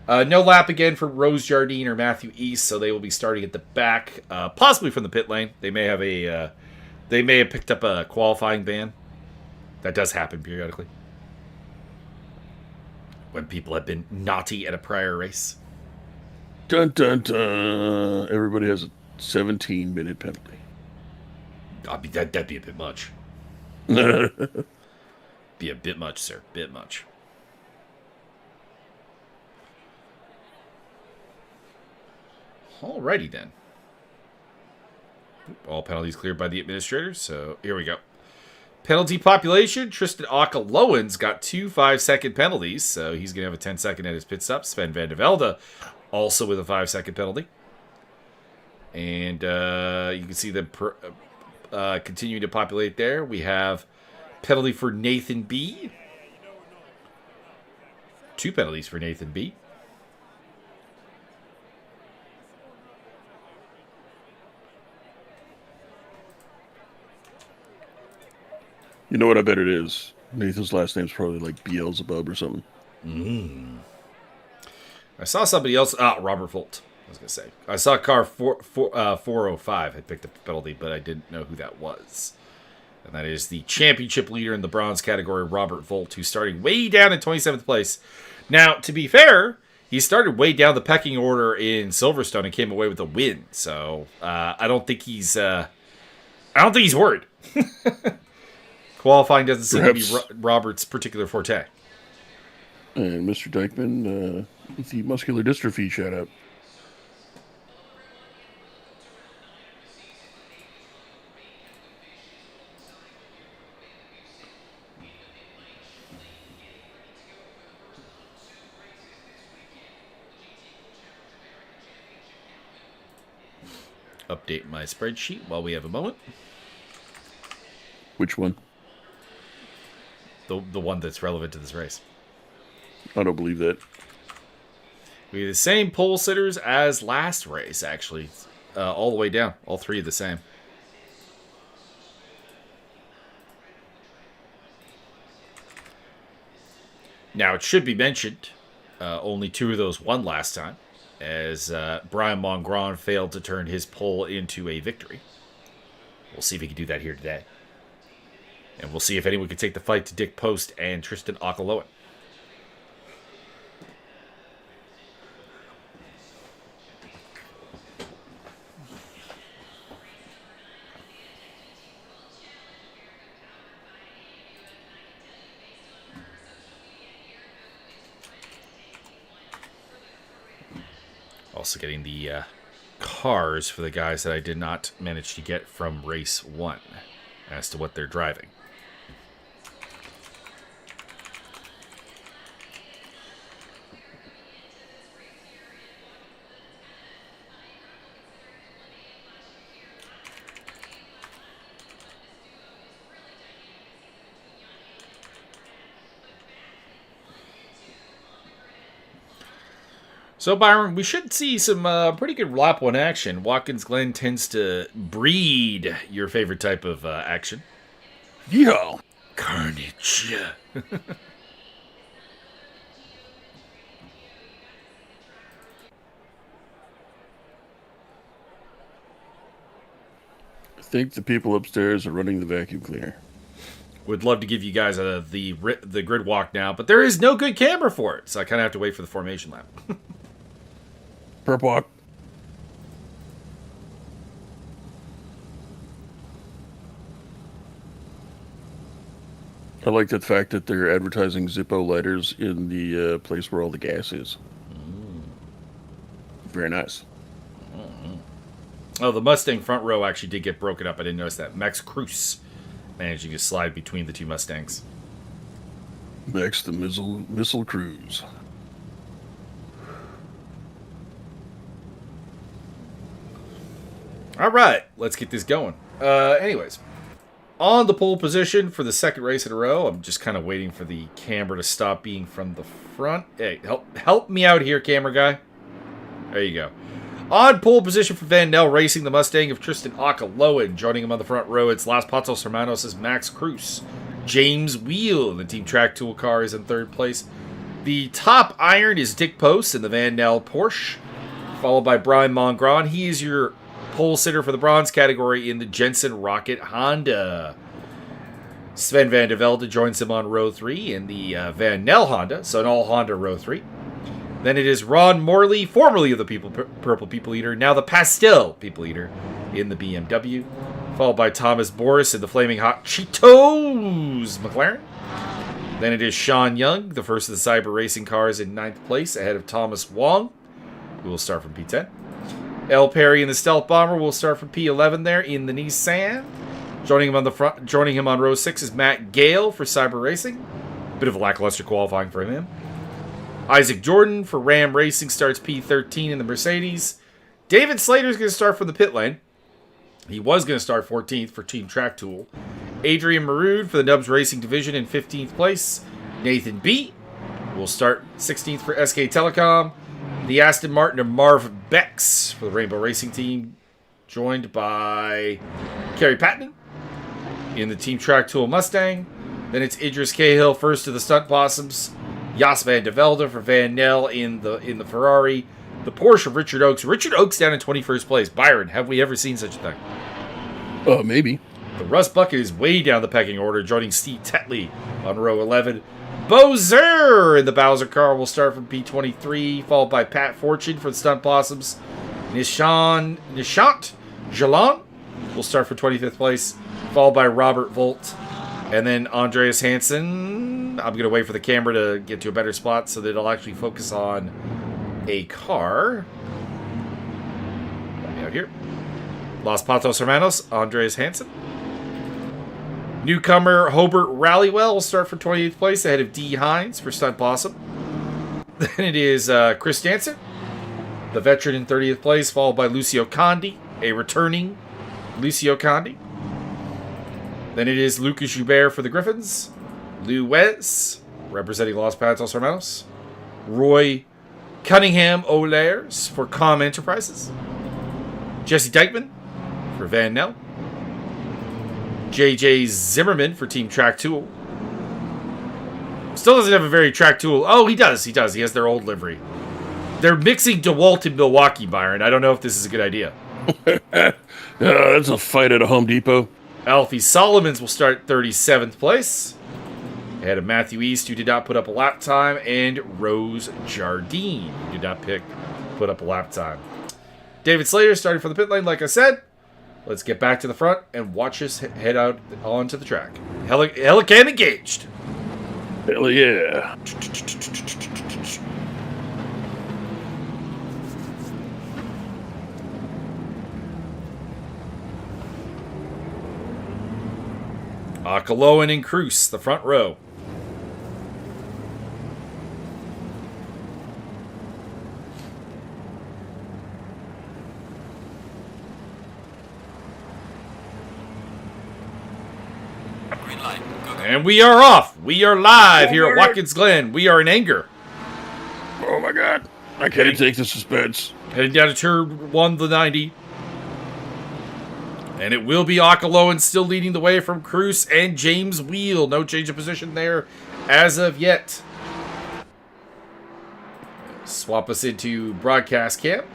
No lap again for Rose Jardine or Matthew East, so they will be starting at the back, possibly from the pit lane. They may have picked up a qualifying ban. That does happen periodically when people have been naughty at a prior race. Dun dun dun! Everybody has a 17-minute penalty. That'd be a bit much. Be a bit much, sir. Bit much. Alrighty then. All penalties cleared by the administrator, so here we go. Penalty population, Tristan Akaloan's got 2 5-second penalties, so he's going to have a 10-second at his pit stop. Sven van der Velde also with a 5-second penalty. And you can see them continuing to populate there. We have penalty for Nathan B. 2 penalties for Nathan B. You know what I bet it is? Nathan's last name's probably like Beelzebub or something. I saw somebody else. Robert Volt. I was going to say. I saw car 405 had picked up a penalty, but I didn't know who that was. And that is the championship leader in the bronze category, Robert Volt, who's starting way down in 27th place. Now, to be fair, he started way down the pecking order in Silverstone and came away with a win. So I don't think he's worried. Qualifying doesn't seem to be Robert's particular forte. And Mr. Dykeman, with the muscular dystrophy shout out. Update my spreadsheet while we have a moment. Which one? The one that's relevant to this race. I don't believe that. We have the same pole sitters as last race, actually. All the way down. All 3 are the same. Now, it should be mentioned, only 2 of those won last time, as Brian Mongron failed to turn his pole into a victory. We'll see if he can do that here today. And we'll see if anyone can take the fight to Dick Post and Tristan Akaloan. Also getting the cars for the guys that I did not manage to get from race 1 as to what they're driving. So, Byron, we should see some pretty good lap 1 action. Watkins Glen tends to breed your favorite type of action. Yeah. Carnage. I think the people upstairs are running the vacuum cleaner. Would love to give you guys the grid walk now, but there is no good camera for it, so I kind of have to wait for the formation lap. Perp walk. I like the fact that they're advertising Zippo lighters in the place where all the gas is. Very nice. Oh, the Mustang front row actually did get broken up. I didn't notice that. Max Cruz managing to slide between the 2 Mustangs. Max the Missile Cruise. All right, let's get this going. Anyways, on the pole position for the second race in a row, I'm just kind of waiting for the camera to stop being from the front. Hey, help me out here, camera guy. There you go. On pole position for Van Nel Racing, the Mustang of Tristan Akaloan. Joining him on the front row, it's Las Patos Hermanos' Max Cruz. James Wheel in the Team Track Tool car is in third place. The top iron is Dick Post in the Van Nel Porsche, followed by Brian Mongron. He is your pole sitter for the bronze category in the Jensen Rocket Honda. Sven van der Velde joins him on row 3 in the Van Nel Honda, so an all-Honda row 3. Then it is Ron Morley, formerly of the Purple People Eater, now the Pastel People Eater, in the BMW. Followed by Thomas Boris in the Flaming Hot Cheetos McLaren. Then it is Sean Young, the first of the Cyber Racing cars, in 9th place, ahead of Thomas Wong, who will start from P10. El Perry in the Stealth Bomber will start from P11 there in the Nissan. Joining him on row 6 is Matt Gale for Cyber Racing. Bit of a lackluster qualifying for him. Isaac Jordan for Ram Racing starts P13 in the Mercedes. David Slater's going to start from the pit lane. He was going to start 14th for Team Track Tool. Adrian Marood for the Nubs Racing Division in 15th place. Nathan B. will start 16th for SK Telecom. The Aston Martin of Marv Becks for the Rainbow Racing Team, joined by Kerry Patton in the Team Track Tool Mustang. Then it's Idris Cahill first to the Stunt Possums. Jos van de Velde for Van Nel in the Ferrari. The Porsche of Richard Oakes. Richard Oakes down in 21st place. Byron, have we ever seen such a thing? Maybe. The Rust Bucket is way down the pecking order, joining Steve Tetley on row 11. Bowser in the Bowser car will start from P23, followed by Pat Fortune for the Stunt Possums. Nishant Jalan will start for 25th place, followed by Robert Volt. And then Andreas Hansen. I'm going to wait for the camera to get to a better spot so that it'll actually focus on a car. Out here. Los Patos Hermanos, Andreas Hansen. Newcomer Hobart Rallywell will start for 28th place ahead of D. Hines for Stunt Possum. Then it is Chris Dancer, the veteran, in 30th place, followed by Lucio Condi, a returning Lucio Condi. Then it is Lucas Joubert for the Griffins. Lou Wes, representing Los Patos Hermanos. Roy Cunningham O'Lairs for Com Enterprises. Jesse Dykeman for Van Nel. J.J. Zimmerman for Team Track Tool. Still doesn't have a very Track Tool. Oh, he does. He has their old livery. They're mixing DeWalt and Milwaukee, Byron. I don't know if this is a good idea. That's a fight at a Home Depot. Alfie Solomons will start 37th place, ahead of Matthew East, who did not put up a lap time, and Rose Jardine, who did not put up a lap time. David Slater started for the pit lane, like I said. Let's get back to the front and watch us head out onto the track. Helican engaged. Hell yeah. Akaloan and Cruz, the front row. And we are off. We are live here at Watkins Glen. We are in anger. Oh my god. I can't take the suspense. Heading down to turn 1, the 90. And it will be Akaloan still leading the way from Cruz and James Wheel. No change of position there as of yet. Swap us into broadcast camp.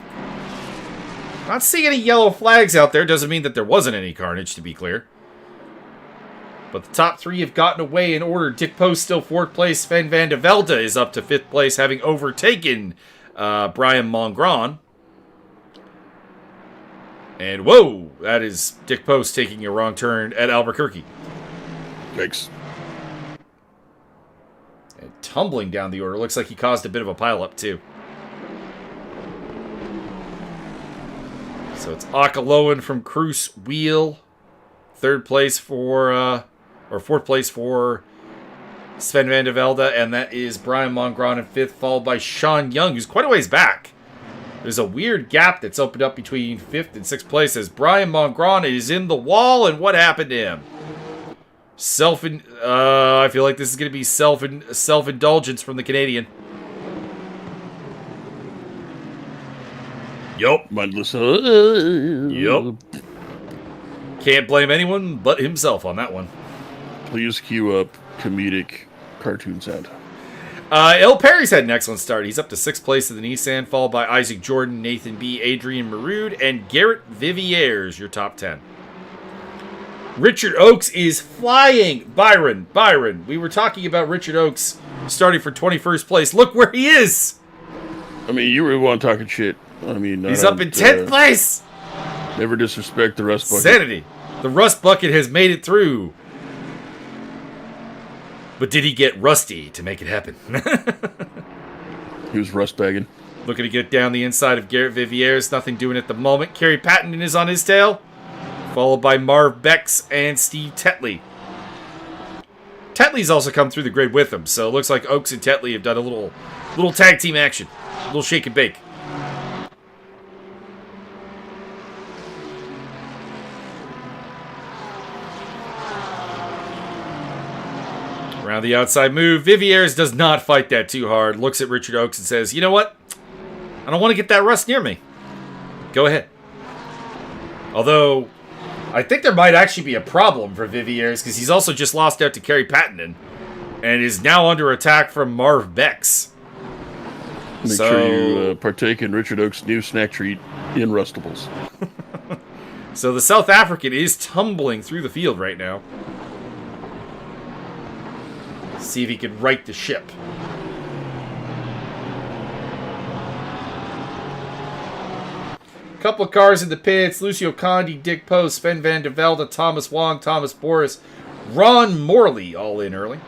Not seeing any yellow flags out there. Doesn't mean that there wasn't any carnage, to be clear. But the top three have gotten away in order. Dick Post still 4th place. Sven van de Velde is up to 5th place, having overtaken Brian Mongron. And whoa, that is Dick Post taking a wrong turn at Albuquerque. Thanks. And tumbling down the order. Looks like he caused a bit of a pileup, too. So it's Akaloan from Cruz Wheel. 3rd place for... or 4th place for Sven van der Velde, and that is Brian Mongron in 5th, followed by Sean Young, who's quite a ways back There's a weird gap that's opened up between 5th and 6th place as Brian Mongron is in the wall, and what happened to him? I feel like this is going to be self-indulgence from the Canadian. Yup. Mindless. Yup. Can't blame anyone but himself on that one. Please cue up comedic cartoon sound. El Perry's had an excellent start. He's up to 6th place in the Nissan, followed by Isaac Jordan, Nathan B., Adrian Marood, and Garrett Viviers, your top 10. Richard Oakes is flying. Byron, we were talking about Richard Oakes starting for 21st place. Look where he is. I mean, you were the one talking shit. I mean, he's up in 10th place. Never disrespect the Rust Bucket. Sanity. The Rust Bucket has made it through. But did he get rusty to make it happen? He was rust bagging. Looking to get down the inside of Garrett Viviers. Nothing doing at the moment. Kerry Patton is on his tail. Followed by Marv Becks and Steve Tetley. Tetley's also come through the grid with him. So it looks like Oakes and Tetley have done a little tag team action. A little shake and bake. Around the outside move, Viviers does not fight that too hard. Looks at Richard Oakes and says, you know what? I don't want to get that rust near me. Go ahead. Although, I think there might actually be a problem for Viviers because he's also just lost out to Kerry Patton and is now under attack from Marv Becks. Make sure you partake in Richard Oakes' new snack treat in Rustables. So the South African is tumbling through the field right now. See if he can right the ship. Couple of cars in the pits. Lucio Condi, Dick Post, Sven van der Velde, Thomas Wong, Thomas Boris, Ron Morley all in early.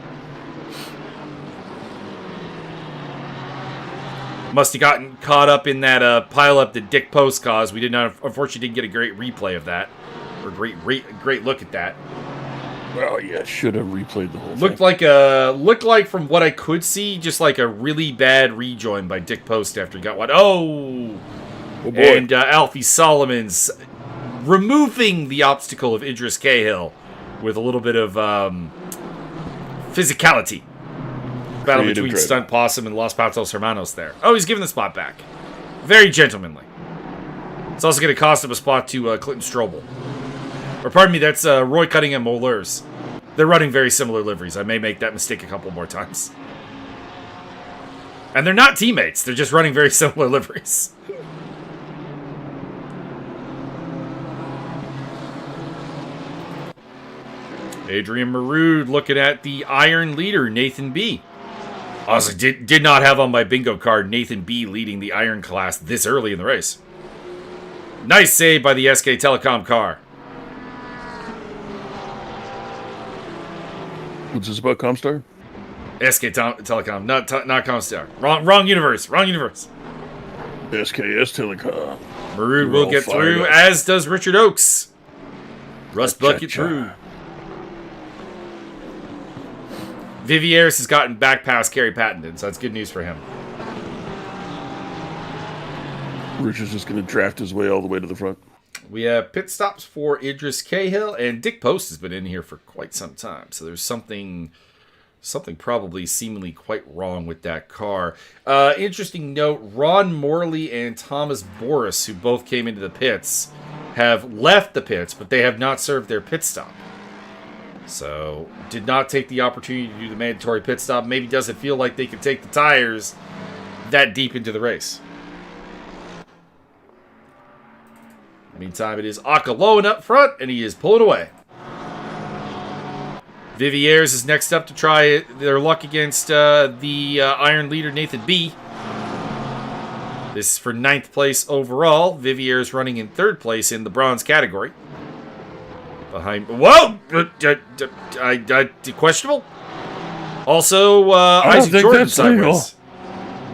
Must have gotten caught up in that pile-up that Dick Post caused. We did not, unfortunately, didn't get a great replay of that. Or great look at that. Well, yeah, should have replayed the whole thing. Looked like from what I could see, just like a really bad rejoin by Dick Post after he got one. Oh boy. And Alfie Solomons removing the obstacle of Idris Cahill with a little bit of physicality. Battle between dread. Stunt Possum and Los Patos Hermanos there. Oh, he's giving the spot back. Very gentlemanly. It's also going to cost him a spot to Clinton Strobel. Or pardon me, that's Roy Cunningham Molers. They're running very similar liveries. I may make that mistake a couple more times. And they're not teammates. They're just running very similar liveries. Adrian Marood looking at the Iron Leader, Nathan B. Also, did not have on my bingo card Nathan B leading the Iron class this early in the race. Nice save by the SK Telecom car. What's this about, Comstar? SK Telecom, not Comstar. Wrong universe. SKS Telecom. Marood will get through, as does Richard Oakes. Rust Bucket through. Viviers has gotten back past Kerry Patton, so that's good news for him. Richard's just going to draft his way all the way to the front. We have pit stops for Idris Cahill, and Dick Post has been in here for quite some time. So there's something probably seemingly quite wrong with that car. Interesting note, Ron Morley and Thomas Boris, who both came into the pits, have left the pits, but they have not served their pit stop. So, did not take the opportunity to do the mandatory pit stop. Maybe doesn't feel like they can take the tires that deep into the race. Meantime, it is Akalone up front, and he is pulling away. Viviers is next up to try their luck against the Iron Leader, Nathan B. This is for 9th place overall. Viviers running in 3rd place in the bronze category. Behind... Whoa! Questionable? Also, Isaac Jordan sideways.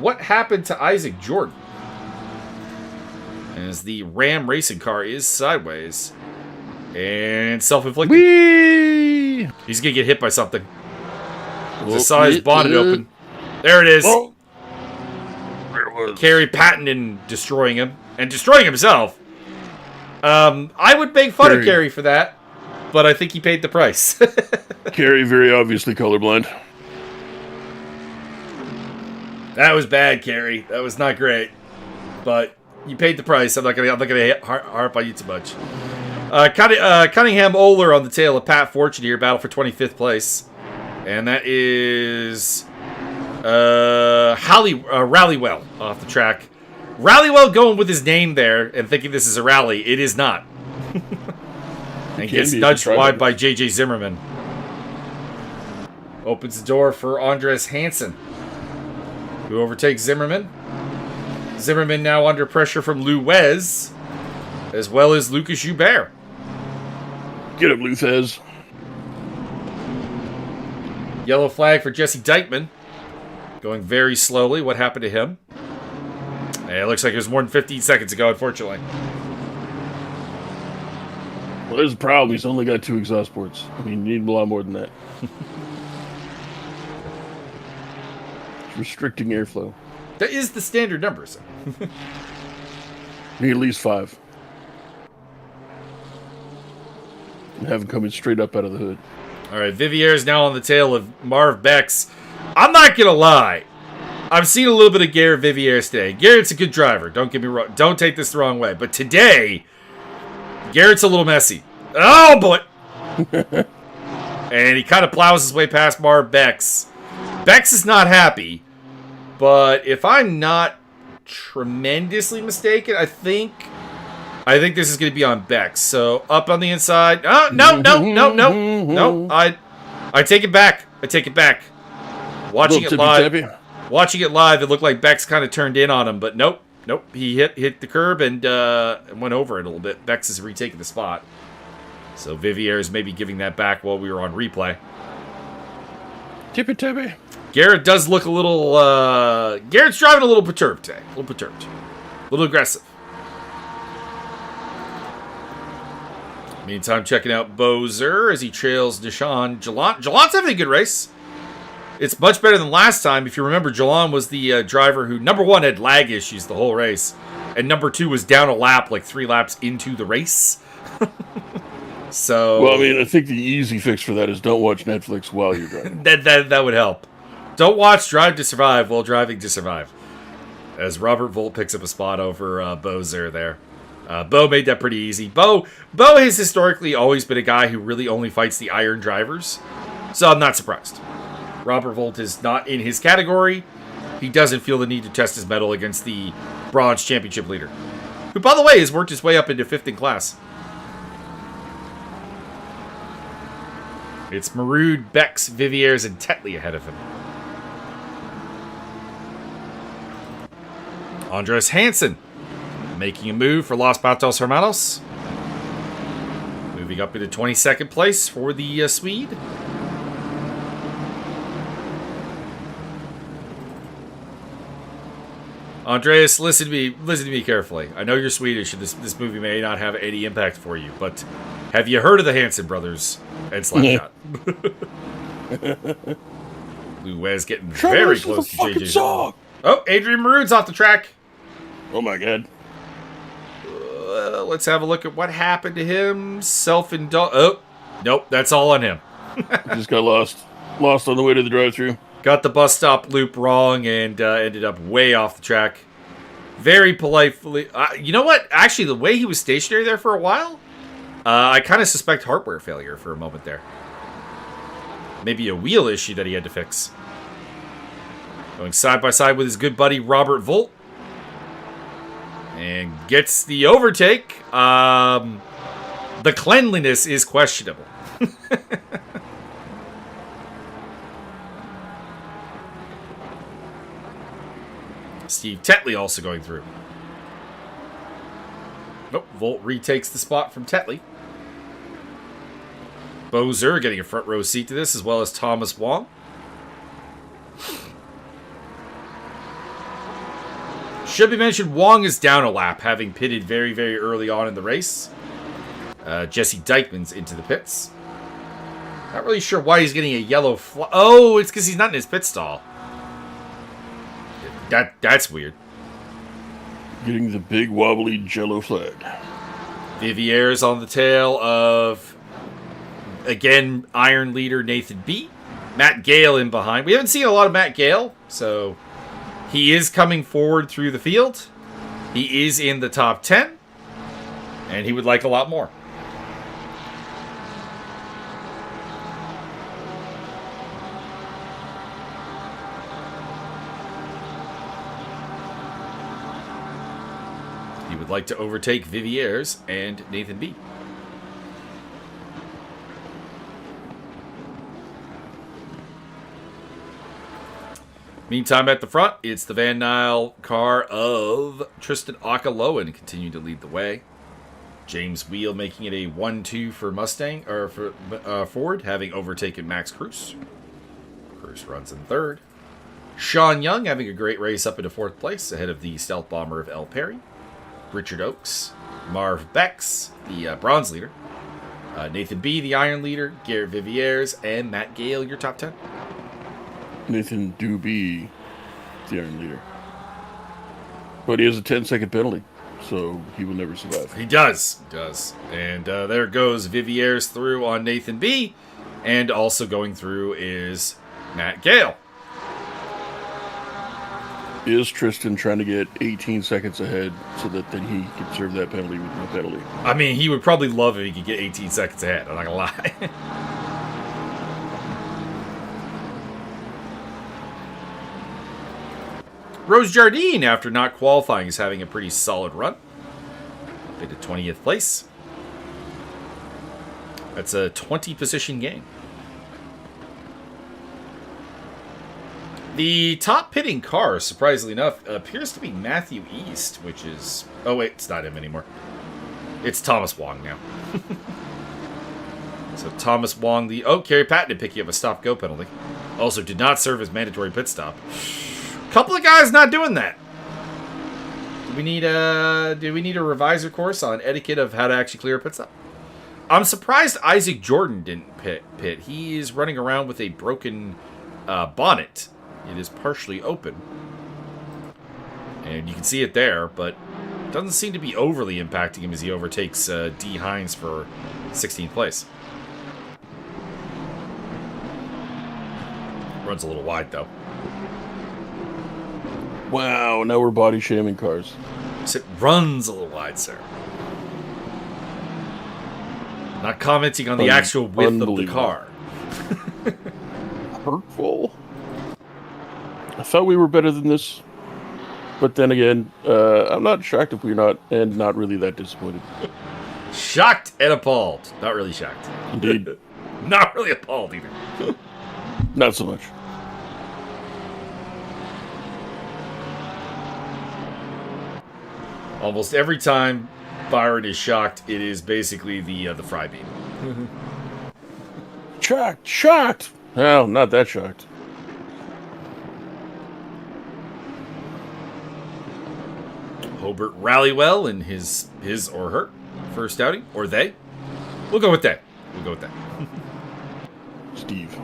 What happened to Isaac Jordan? As the Ram racing car is sideways. And self-inflicted. Whee! He's going to get hit by something. I saw his bonnet open. There it is. Whoa. Where Kerry patting and destroying him. And destroying himself. I would make fun of Kerry for that. But I think he paid the price. Kerry, very obviously colorblind. That was bad, Kerry. That was not great. But you paid the price. I'm not gonna harp on you too much. Cunningham Oler on the tail of Pat Fortune here. Battle for 25th place. And that is Rallywell off the track. Rallywell going with his name there and thinking this is a rally. It is not. And gets nudged wide by J.J. Zimmerman. Opens the door for Andres Hansen, who overtakes Zimmerman. Zimmerman now under pressure from Lou Wez, as well as Lucas Joubert. Get him, Luthez. Yellow flag for Jesse Dykeman. Going very slowly. What happened to him? It looks like it was more than 15 seconds ago, unfortunately. Well, there's a problem. He's only got 2 exhaust ports. I mean, you need a lot more than that. It's restricting airflow. That is the standard number, sir. Need at least 5. And have him coming straight up out of the hood. All right, Vivier is now on the tail of Marv Bex. I'm not going to lie. I've seen a little bit of Garrett Vivier today. Garrett's a good driver. Don't get me wrong. Don't take this the wrong way. But today, Garrett's a little messy. Oh, boy. And he kind of plows his way past Marv Bex. Bex is not happy. But if I'm not tremendously mistaken, I think this is going to be on Bex. So up on the inside. Oh, no. I take it back. Watching it live, it looked like Bex kind of turned in on him, but nope. He hit the curb and went over it a little bit. Bex is retaking the spot. So Vivier is maybe giving that back while we were on replay. Tippy. Garrett does look a little... Garrett's driving a little perturbed today. A little aggressive. Meantime, checking out Bozer as he trails Deshaun Jalon. Jalon's having a good race. It's much better than last time. If you remember, Jalon was the driver who, number 1, had lag issues the whole race. And number 2 was down a lap, like 3 laps into the race. So... Well, I mean, I think the easy fix for that is don't watch Netflix while you're driving. that would help. Don't watch Drive to Survive while driving to survive. As Robert Volt picks up a spot over Bozer there. Bo made that pretty easy. Bo has historically always been a guy who really only fights the iron drivers. So I'm not surprised. Robert Volt is not in his category. He doesn't feel the need to test his mettle against the bronze championship leader. Who, by the way, has worked his way up into 5th in class. It's Marood, Bex, Viviers, and Tetley ahead of him. Andres Hansen making a move for Los Patos Hermanos. Moving up into 22nd place for the Swede. Andreas, listen to me carefully. I know you're Swedish, and this movie may not have any impact for you, but have you heard of the Hansen brothers and Slapshot? Lou Wez getting very close to JJ. Oh, Adrian Maroon's off the track. Oh my god. Let's have a look at what happened to him. Self-indulged. Oh, nope, that's all on him. Just got lost on the way to the drive-thru. Got the bus stop loop wrong and ended up way off the track. Very politely. You know what? Actually, the way he was stationary there for a while, I kind of suspect hardware failure for a moment there. Maybe a wheel issue that he had to fix. Going side by side with his good buddy Robert Volt. And gets the overtake. The cleanliness is questionable. Steve Tetley also going through. Nope, Volt retakes the spot from Tetley. Bozer getting a front row seat to this, as well as Thomas Wong. Should be mentioned, Wong is down a lap, having pitted very, very early on in the race. Jesse Dykeman's into the pits. Not really sure why he's getting a yellow flag. Oh, it's because he's not in his pit stall. That's weird. Getting the big wobbly jello flag. Viviere's on the tail of, again, Iron Leader Nathan B. Matt Gale in behind. We haven't seen a lot of Matt Gale, so he is coming forward through the field. He is in the top 10, and he would like a lot more. He would like to overtake Viviere's and Nathan B. Meantime, at the front, it's the Van Nile car of Tristan Akaloan continuing to lead the way. James Wheel making it a 1-2 for Mustang, or for Ford, having overtaken Max Cruz. Cruz runs in third. Sean Young having a great race up into fourth place ahead of the stealth bomber of El Perry. Richard Oakes, Marv Becks, the bronze leader. Nathan B, the iron leader. Garrett Vivieres, and Matt Gale, your top 10. Nathan do be the iron leader. But he has a 10-second penalty, so he will never survive. He does. He does. And there goes Vivieres through on Nathan B. And also going through is Matt Gale. Is Tristan trying to get 18 seconds ahead so that then he can serve that penalty with no penalty? I mean, he would probably love if he could get 18 seconds ahead. I'm not going to lie. Rose Jardine, after not qualifying, is having a pretty solid run. They did 20th place. That's a 20-position gain. The top pitting car, surprisingly enough, appears to be Matthew East, which is... Oh, wait, it's not him anymore. It's Thomas Wong now. So Thomas Wong, the... Oh, Kerry Patton picking up a stop-go penalty. Also did not serve as mandatory pit stop. Couple of guys not doing that. Do we need a revisor course on etiquette of how to actually clear a pit stop? I'm surprised Isaac Jordan didn't pit. He is running around with a broken bonnet. It is partially open. And you can see it there, but it doesn't seem to be overly impacting him as he overtakes D. Hines for 16th place. Runs a little wide, though. Wow, now we're body shaming cars. It runs a little wide, sir. Not commenting on the actual width of the car. Hurtful. I thought we were better than this. But then again, I'm not shocked if we're not, and not really that disappointed. Shocked and appalled. Not really shocked. Indeed. Not really appalled either. Not so much. Almost every time Byron is shocked, it is basically the fry beam. Shocked! Well, not that shocked. Hobart Rallywell in his or her first outing, or they. We'll go with that. Steve.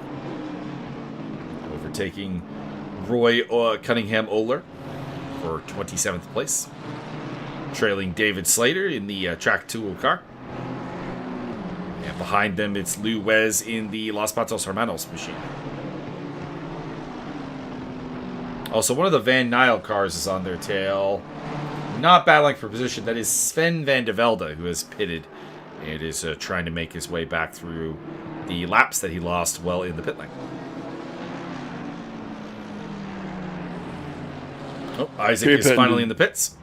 Overtaking Roy Cunningham Oler for 27th place. Trailing David Slater in the track tool car. And behind them, it's Lou Wez in the Los Patos Hermanos machine. Also, one of the Van Nile cars is on their tail. Not battling for position. That is Sven van der Velde, who has pitted and is trying to make his way back through the laps that he lost well in the pit lane. Oh, Isaac is finally in the pits.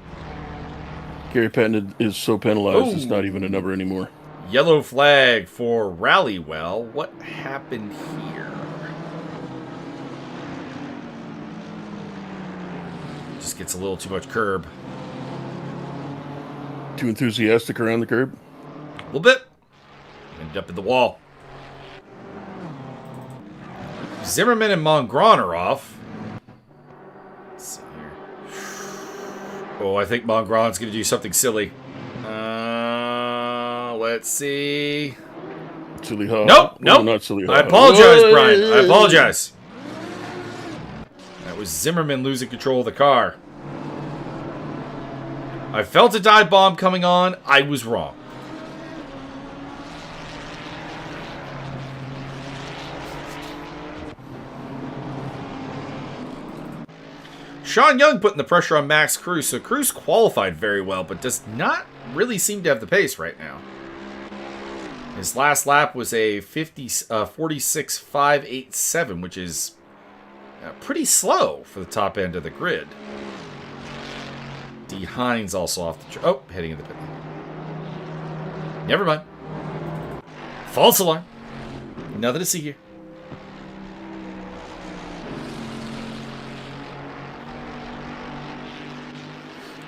Gary Patton is so penalized, it's not even a number anymore. Yellow flag for Rallywell. What happened here? Just gets a little too much curb. Too enthusiastic around the curb? A little bit. Ended up in the wall. Zimmerman and Mongron are off. Let's see here. Oh, I think Mongron's going to do something silly. Let's see. Silly Haw. Nope. Oh, not Silly Haw. I apologize, Brian. I apologize. That was Zimmerman losing control of the car. I felt a dive bomb coming on. I was wrong. Sean Young putting the pressure on Max Cruz. So Cruz qualified very well, but does not really seem to have the pace right now. His last lap was a 46.587, which is pretty slow for the top end of the grid. D. Hines also off the... Oh, heading into the pit lane. Never mind. False alarm. Nothing to see here.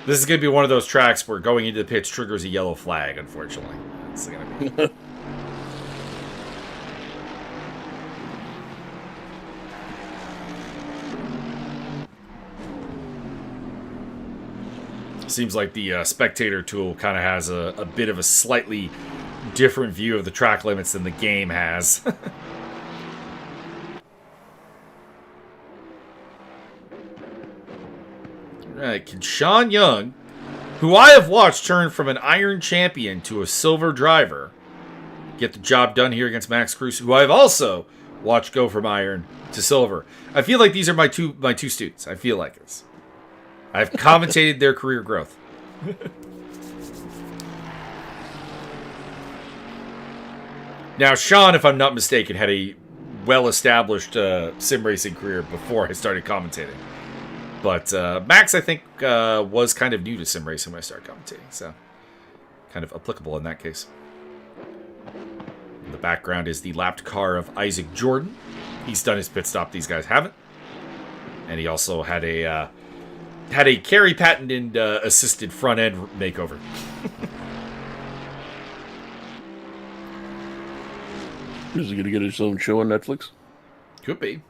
This is going to be one of those tracks where going into the pits triggers a yellow flag, unfortunately. It's going to be... Seems like the spectator tool kind of has a bit of a slightly different view of the track limits than the game has. Alright, can Sean Young, who I have watched turn from an iron champion to a silver driver, get the job done here against Max Cruz, who I've also watched go from iron to silver. I feel like these are my two students. I feel like this. I've commentated their career growth. Now, Sean, if I'm not mistaken, had a well-established sim racing career before I started commentating. But Max, I think, was kind of new to sim racing when I started commentating, so kind of applicable in that case. In the background is the lapped car of Isaac Jordan. He's done his pit stop. These guys haven't. And he also had a Kerry patented assisted front end makeover. Is he going to get his own show on Netflix? Could be.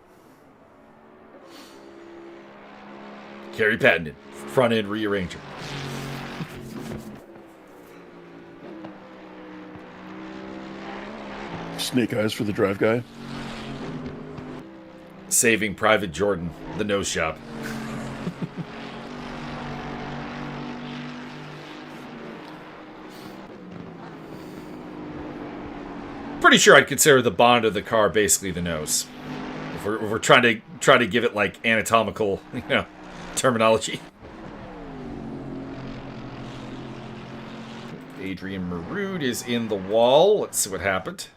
Kerry patented front end rearranger. Snake eyes for the drive guy. Saving Private Jordan, the nose shop. Pretty sure I'd consider the bond of the car basically the nose. If we're trying to give it like anatomical, terminology. Adrian Marood is in the wall. Let's see what happened.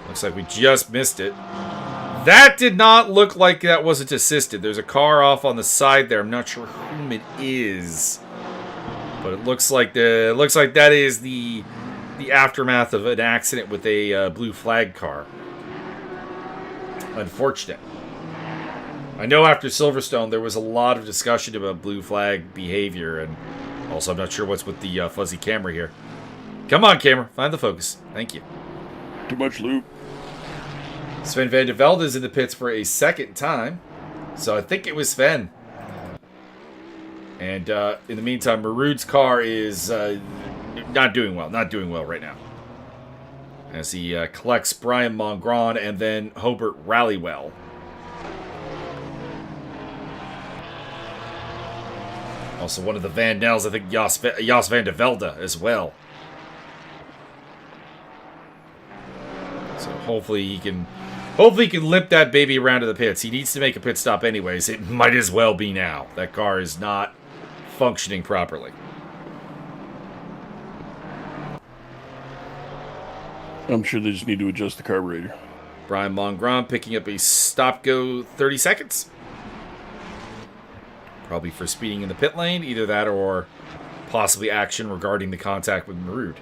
Looks like we just missed it. That did not look like that wasn't assisted. There's a car off on the side there. I'm not sure whom it is, but it looks like that is the aftermath of an accident with a blue flag car. Unfortunate. I know after Silverstone there was a lot of discussion about blue flag behavior, and also I'm not sure what's with the fuzzy camera here. Come on, camera, find the focus. Thank you. Too much loop. Sven van der Velde is in the pits for a second time, so I think it was Sven. And in the meantime, Marood's car is not doing well right now. As he collects Brian Mongron and then Hobart Rallywell. Also one of the Van Nels, I think Jos van der Velde as well. So hopefully he can limp that baby around to the pits. He needs to make a pit stop anyways. It might as well be now. That car is not functioning properly. I'm sure they just need to adjust the carburetor. Brian Mongron picking up a stop-go 30 seconds. Probably for speeding in the pit lane. Either that or possibly action regarding the contact with Marood.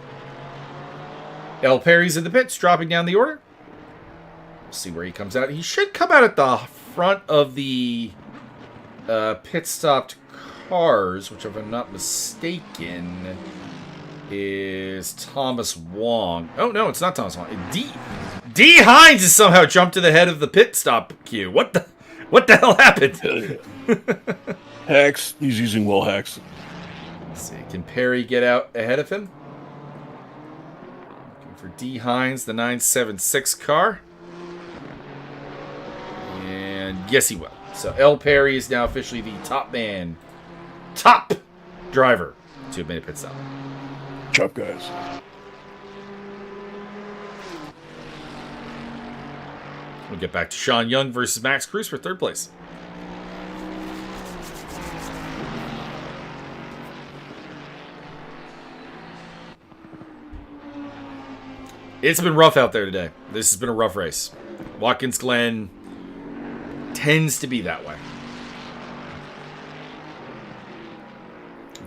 El Perry's in the pits, dropping down the order. We'll see where he comes out. He should come out at the front of the pit-stopped cars, which if I'm not mistaken is Thomas Wong. Oh, no, it's not Thomas Wong. D. Hines has somehow jumped to the head of the pit stop queue. What the hell happened? Hacks. He's using wall hacks. Let's see. Can Perry get out ahead of him? Looking for D. Hines, the 976 car. And yes, he will. So L. Perry is now officially the top man. Top driver to have made a pit stop. Chop guys. We'll get back to Sean Young versus Max Cruz for third place. It's been rough out there today. This has been a rough race. Watkins Glen tends to be that way.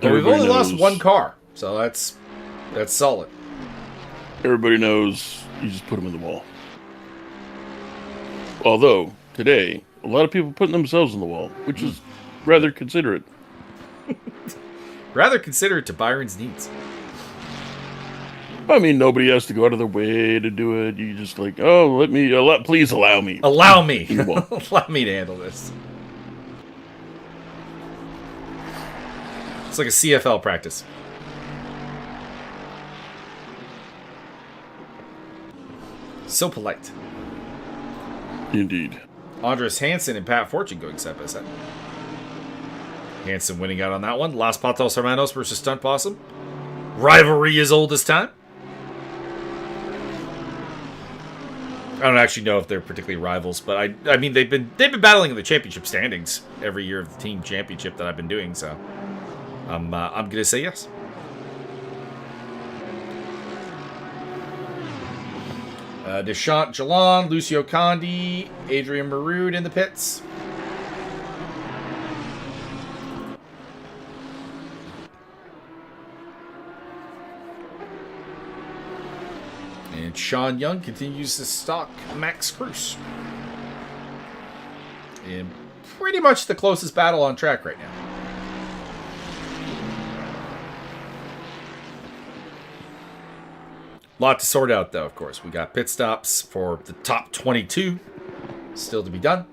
But we've only lost one car, so that's solid. Everybody knows you just put them in the wall. Although, today, a lot of people putting themselves in the wall, which is rather considerate. Rather considerate to Byron's needs. I mean, nobody has to go out of their way to do it. You just like, oh, please allow me. Allow me. Allow me to handle this. It's like a CFL practice. So polite. Indeed. Andres Hansen and Pat Fortune going side by side. Hansen winning out on that one. Las Patos Hermanos versus Stunt Possum. Rivalry as old as time. I don't actually know if they're particularly rivals, but I mean they've been battling in the championship standings every year of the team championship that I've been doing, so I'm gonna say yes. Deshant Jalon, Lucio Condi, Adrian Marood in the pits. And Sean Young continues to stalk Max Cruz. In pretty much the closest battle on track right now. Lot to sort out, though, of course. We got pit stops for the top 22 still to be done.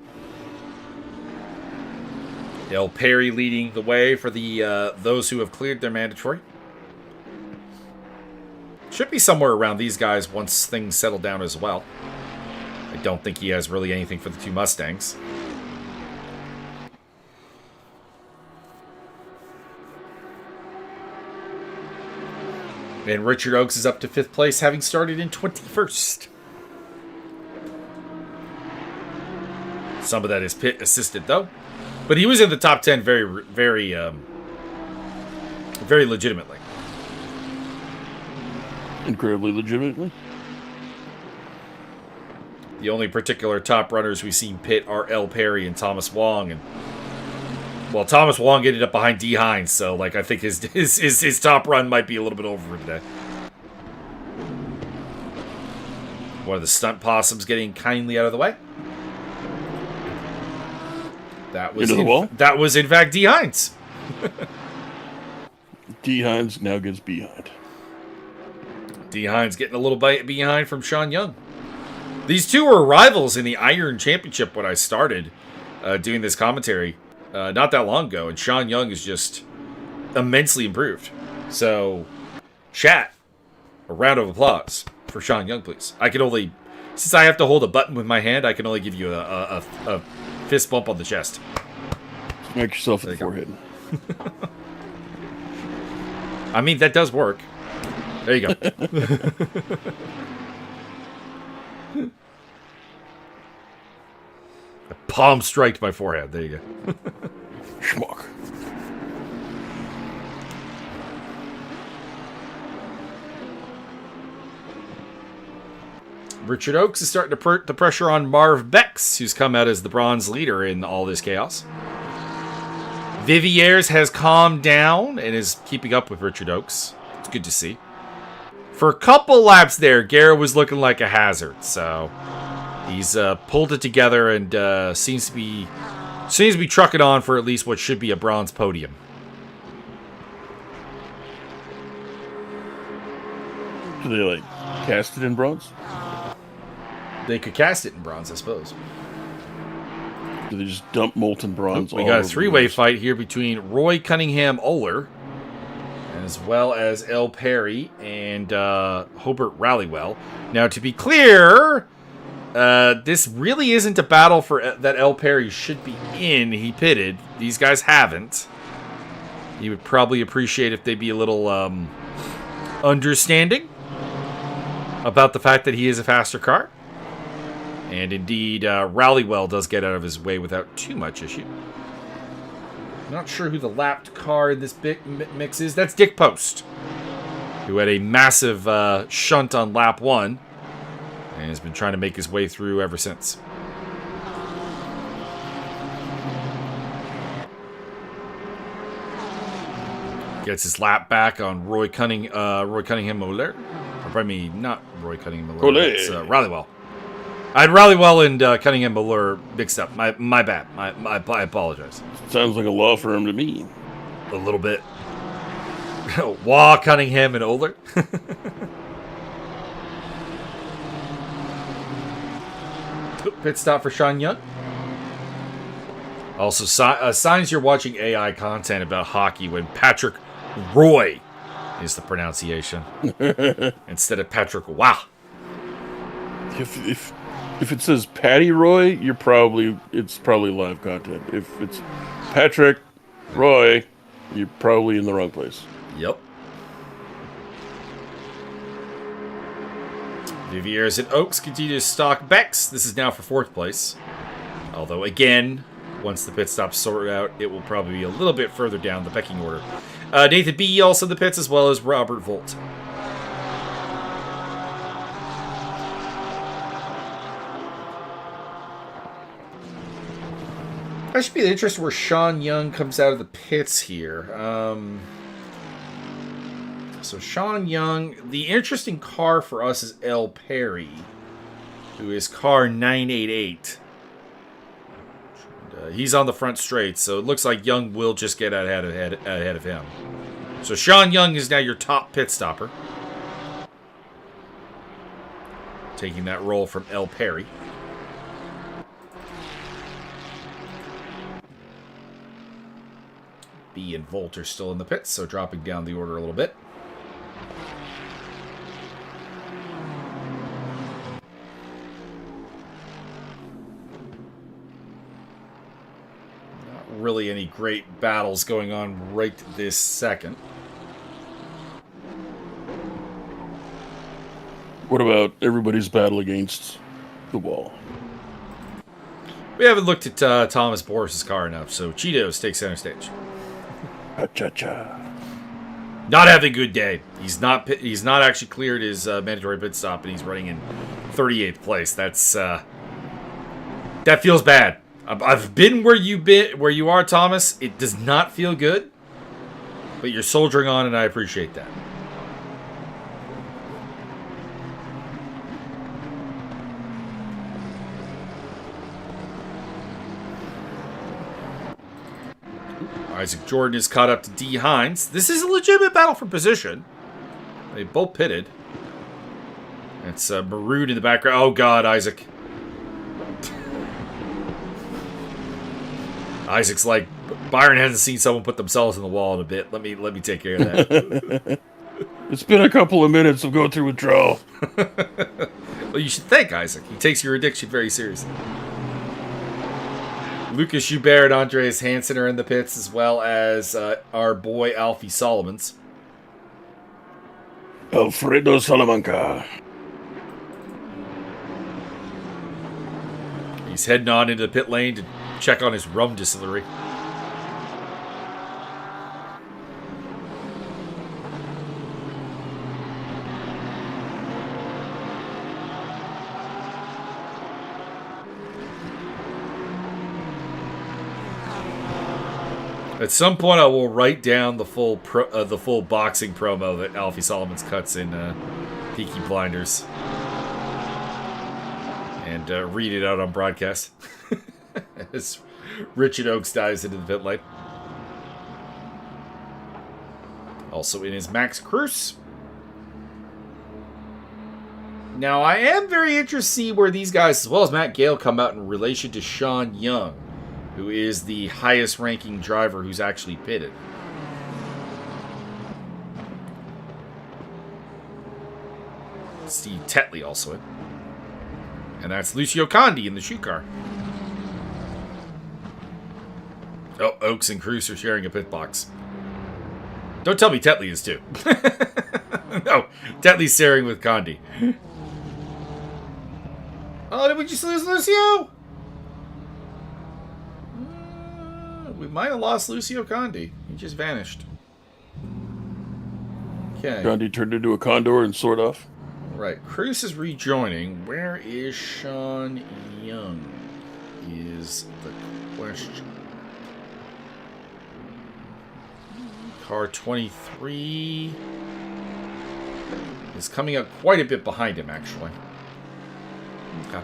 El Perry leading the way for the those who have cleared their mandatory. Should be somewhere around these guys once things settle down as well. I don't think he has really anything for the two Mustangs. And Richard Oakes is up to 5th place, having started in 21st. Some of that is pit assisted, though. But he was in the top 10 very legitimately. Incredibly legitimately. The only particular top runners we've seen pit are El Perry and Thomas Wong, and well, Thomas Wong ended up behind D. Hines, so like I think his top run might be a little bit over today. One of the stunt possums getting kindly out of the way. That was into the wall. That was in fact D. Hines. D. Hines now gets behind. D. Hines getting a little bit behind from Sean Young. These two were rivals in the Iron Championship when I started doing this commentary not that long ago, and Sean Young is just immensely improved. So, chat, a round of applause for Sean Young, please. I can only, since I have to hold a button with my hand, I can only give you a fist bump on the chest. Smack yourself in the forehead. I mean, that does work. There you go. Palm striked my forehead. There you go. Schmuck. Richard Oakes is starting to put the pressure on Marv Bex, who's come out as the bronze leader in all this chaos. Viviers has calmed down and is keeping up with Richard Oakes. It's good to see. For a couple laps there, Garrett was looking like a hazard, so he's pulled it together and seems to be trucking on for at least what should be a bronze podium. Do they like cast it in bronze? They could cast it in bronze, I suppose. Do they just dump molten bronze? We got a three-way fight here between Roy Cunningham Oler, as well as El Perry and Hobart Rallywell. Now, to be clear, this really isn't a battle for that El Perry should be in. He pitted. These guys haven't. He would probably appreciate if they'd be a little understanding about the fact that he is a faster car. And indeed, Rallywell does get out of his way without too much issue. Not sure who the lapped car in this big mix is. That's Dick Post, who had a massive shunt on lap 1 and has been trying to make his way through ever since. Gets his lap back on Roy Cunningham Moller. Or pardon me, not Roy Cunningham Moller. It's Rallywell. I had Rallywell and Cunningham Moller mixed up. My bad. I apologize. Sounds like a law firm to me. A little bit. Cunningham and Oler. Pit stop for Sean Young. Also, signs you're watching AI content about hockey when Patrick Roy is the pronunciation instead of Patrick Wow. If it says Patty Roy, it's probably live content. If it's Patrick Roy, you're probably in the wrong place. Yep. Viviers and Oaks continue to stalk Bex. This is now for 4th place. Although, again, once the pit stops sorted out, it will probably be a little bit further down the pecking order. Nathan B. also in the pits, as well as Robert Volt. That should be the interest where Sean Young comes out of the pits here. So Sean Young, the interesting car for us is L. Perry, who is car 988. He's on the front straight, so it looks like Young will just get ahead of him. So Sean Young is now your top pit stopper, taking that role from L. Perry. B and Volt are still in the pits, so dropping down the order a little bit. Really any great battles going on right this second. What about everybody's battle against the wall? We haven't looked at Thomas Boris's car enough, so Cheetos takes center stage. Cha-cha-cha. Not having a good day. He's not actually cleared his mandatory pit stop, and he's running in 38th place. That's that feels bad. I've been where you are, Thomas. It does not feel good, but you're soldiering on, and I appreciate that. Isaac Jordan is caught up to D. Hines. This is a legitimate battle for position. They both pitted. It's Maroon in the background. Oh, God, Isaac. Isaac's like, Byron hasn't seen someone put themselves in the wall in a bit. Let me take care of that. It's been a couple of minutes of going through withdrawal. Well, you should thank Isaac. He takes your addiction very seriously. Lucas Joubert and Andreas Hansen are in the pits, as well as our boy Alfie Solomons. Alfredo Salamanca. He's heading on into the pit lane to check on his rum distillery. At some point, I will write down the full boxing promo that Alfie Solomons cuts in Peaky Blinders and read it out on broadcast as Richard Oakes dives into the pit lane. Also in is Max Cruz. Now, I am very interested to see where these guys, as well as Matt Gale, come out in relation to Sean Young, who is the highest ranking driver who's actually pitted. Steve Tetley also in. And that's Lucio Condi in the shoe car. Oh, Oaks and Cruz are sharing a pit box. Don't tell me Tetley is too. No, Tetley's sharing with Condi. Oh, did we just lose Lucio? We might have lost Lucio Condi. He just vanished. Okay. Condi turned into a condor and soared off. Right. Cruz is rejoining. Where is Sean Young? Is the question. Car 23 is coming up quite a bit behind him, actually. Okay.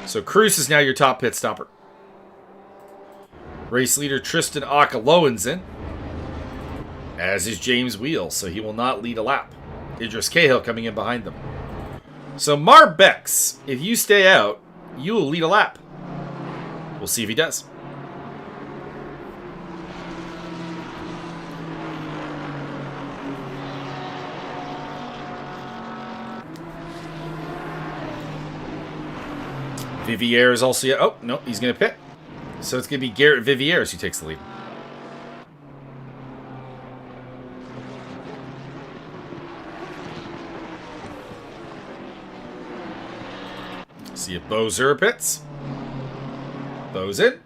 So Cruz is now your top pit stopper. Race leader Tristan Akaloan's in, as is James Wheel, so he will not lead a lap. Idris Cahill coming in behind them. So Marbex, if you stay out, you will lead a lap. We'll see if he does. Vivier is also... Oh, no, he's going to pit. So it's going to be Garrett Viviers who takes the lead. See if Bozer pits. Bo's in.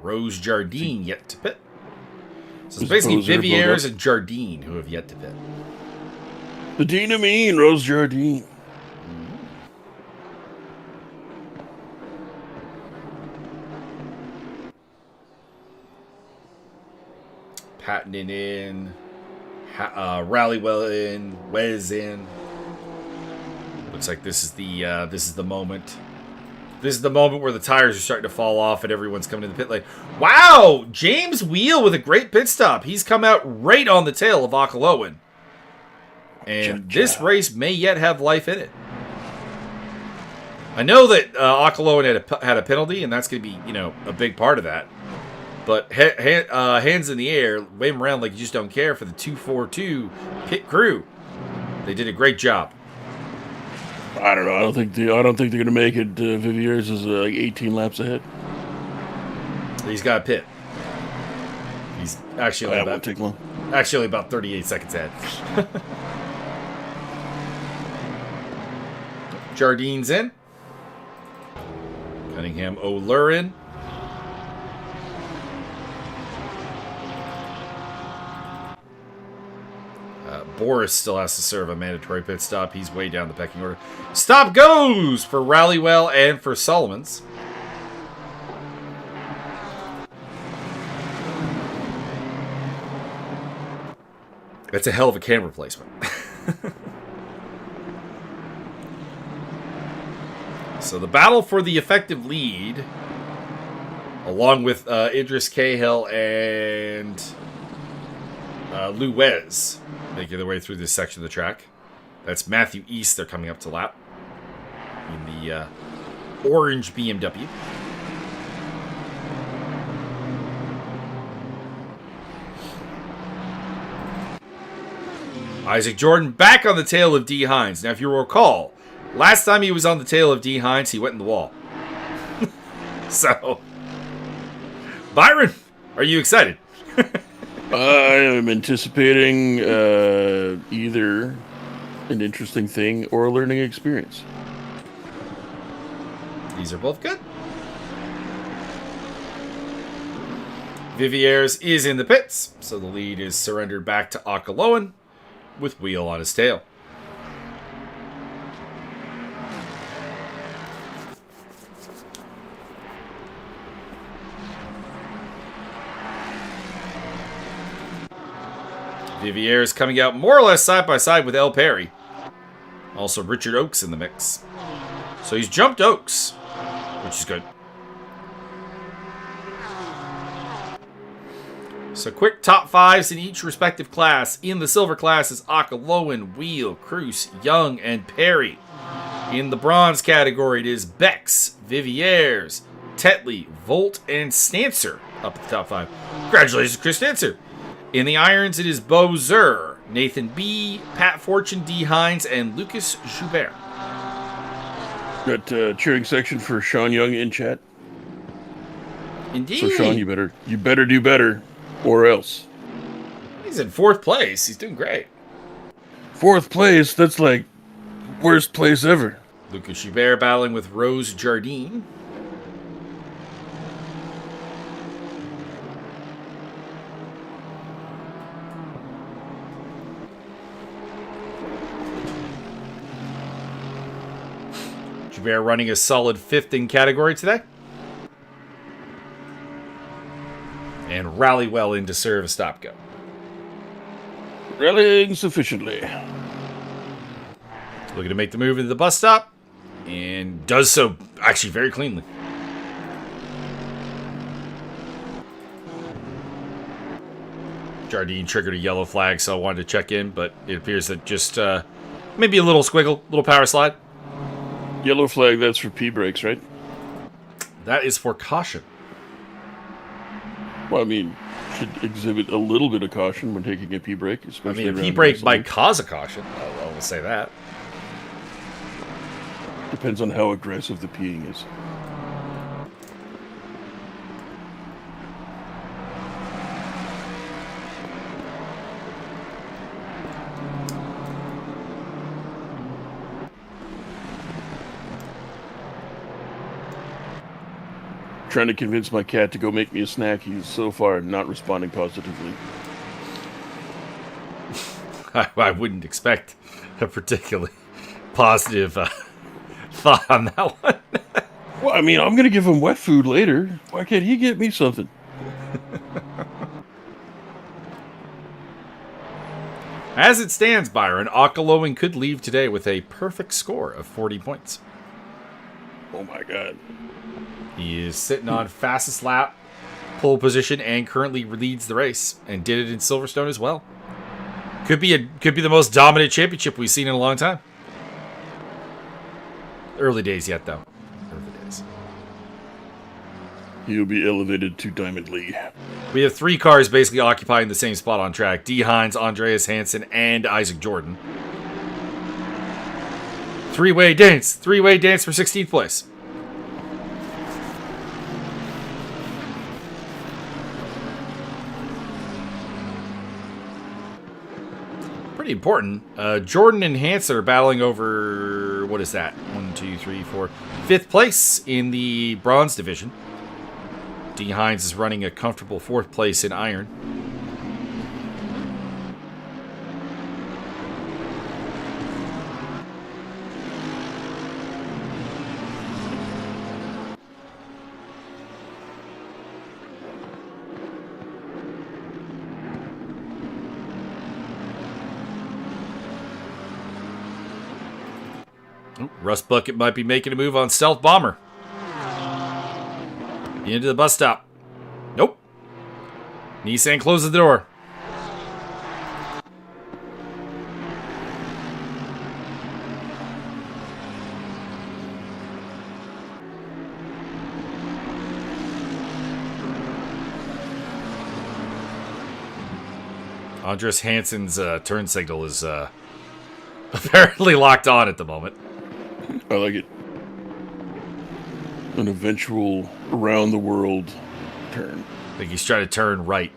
Rose Jardine yet to pit. So it's basically Viviers and Jardine who have yet to pit. The Dynamine, Rose Jardine. Patton in, Rallywell in, Wes in. Looks like this is the moment. This is the moment where the tires are starting to fall off and everyone's coming to the pit lane. Wow, James Wheel with a great pit stop. He's come out right on the tail of Akaloan, and this race may yet have life in it. I know that Akaloan had a penalty, and that's going to be a big part of that. But hands in the air, wave them around like you just don't care for the 242 pit crew. They did a great job. I don't know. I don't think they're going to make it. Viviers is like 18 laps ahead. He's got a pit. He's actually won't take long. Actually about 38 seconds ahead. Jardine's in. Cunningham O'Lurin. Boris still has to serve a mandatory pit stop. He's way down the pecking order. Stop goes for Rallywell and for Solomons. That's a hell of a camera placement. So the battle for the effective lead, along with Idris Cahill and Lou Wes, making their way through this section of the track. That's Matthew East. They're coming up to lap in the orange BMW. Isaac Jordan back on the tail of D. Hines. Now, if you recall, last time he was on the tail of D. Hines, he went in the wall. So, Byron, are you excited? I am anticipating either an interesting thing or a learning experience. These are both good. Viviers is in the pits, so the lead is surrendered back to Akaloan with Wheel on his tail. Viviers coming out more or less side by side with El Perry. Also Richard Oakes in the mix. So he's jumped Oakes, which is good. So quick top fives in each respective class. In the silver class is Akaloan, Wheel, Cruz, Young, and Perry. In the bronze category it is Bex, Viviers, Tetley, Volt, and Stancer up at the top five. Congratulations, Chris Stancer. In the irons, it is Bo Zer, Nathan B., Pat Fortune, D. Hines, and Lucas Joubert. Got a cheering section for Sean Young in chat. Indeed. So Sean, you better do better, or else. He's in 4th place. He's doing great. 4th place? That's like worst place ever. Lucas Joubert battling with Rose Jardine. Joubert running a solid 5th in category today. And rally well in to serve a stop-go. Rallying sufficiently. Looking to make the move into the bus stop. And does so actually very cleanly. Jardine triggered a yellow flag, so I wanted to check in, but it appears that just maybe a little squiggle, little power slide. Yellow flag, that's for P-brakes, right? That is for caution. Well, I mean, should exhibit a little bit of caution when taking a P-brake, I especially mean, a around P-brake gasoline. might cause a caution. I will say that. Depends on how aggressive the peeing is. Trying to convince my cat to go make me a snack. He's so far not responding positively. I wouldn't expect a particularly positive thought on that one. Well, I mean, I'm going to give him wet food later. Why can't he get me something? As it stands, Byron, Okalowing could leave today with a perfect score of 40 points. Oh my god. He is sitting on fastest lap, pole position, and currently leads the race, and did it in Silverstone as well. Could be the most dominant championship we've seen in a long time. Early days yet, though. Early days. He'll be elevated to Diamond League. We have 3 cars basically occupying the same spot on track. D. Hines, Andreas Hansen, and Isaac Jordan. Three-way dance for 16th place. Pretty important. Jordan and Hansen are battling over, what is that? 1, 2, 3, 4. 5th place in the bronze division. D. Hines is running a comfortable 4th place in iron. Russ Bucket might be making a move on Stealth Bomber. Into the bus stop. Nope. Nissan closes the door. Andres Hansen's turn signal is apparently locked on at the moment. I like it. An eventual around-the-world turn. I think he's trying to turn right.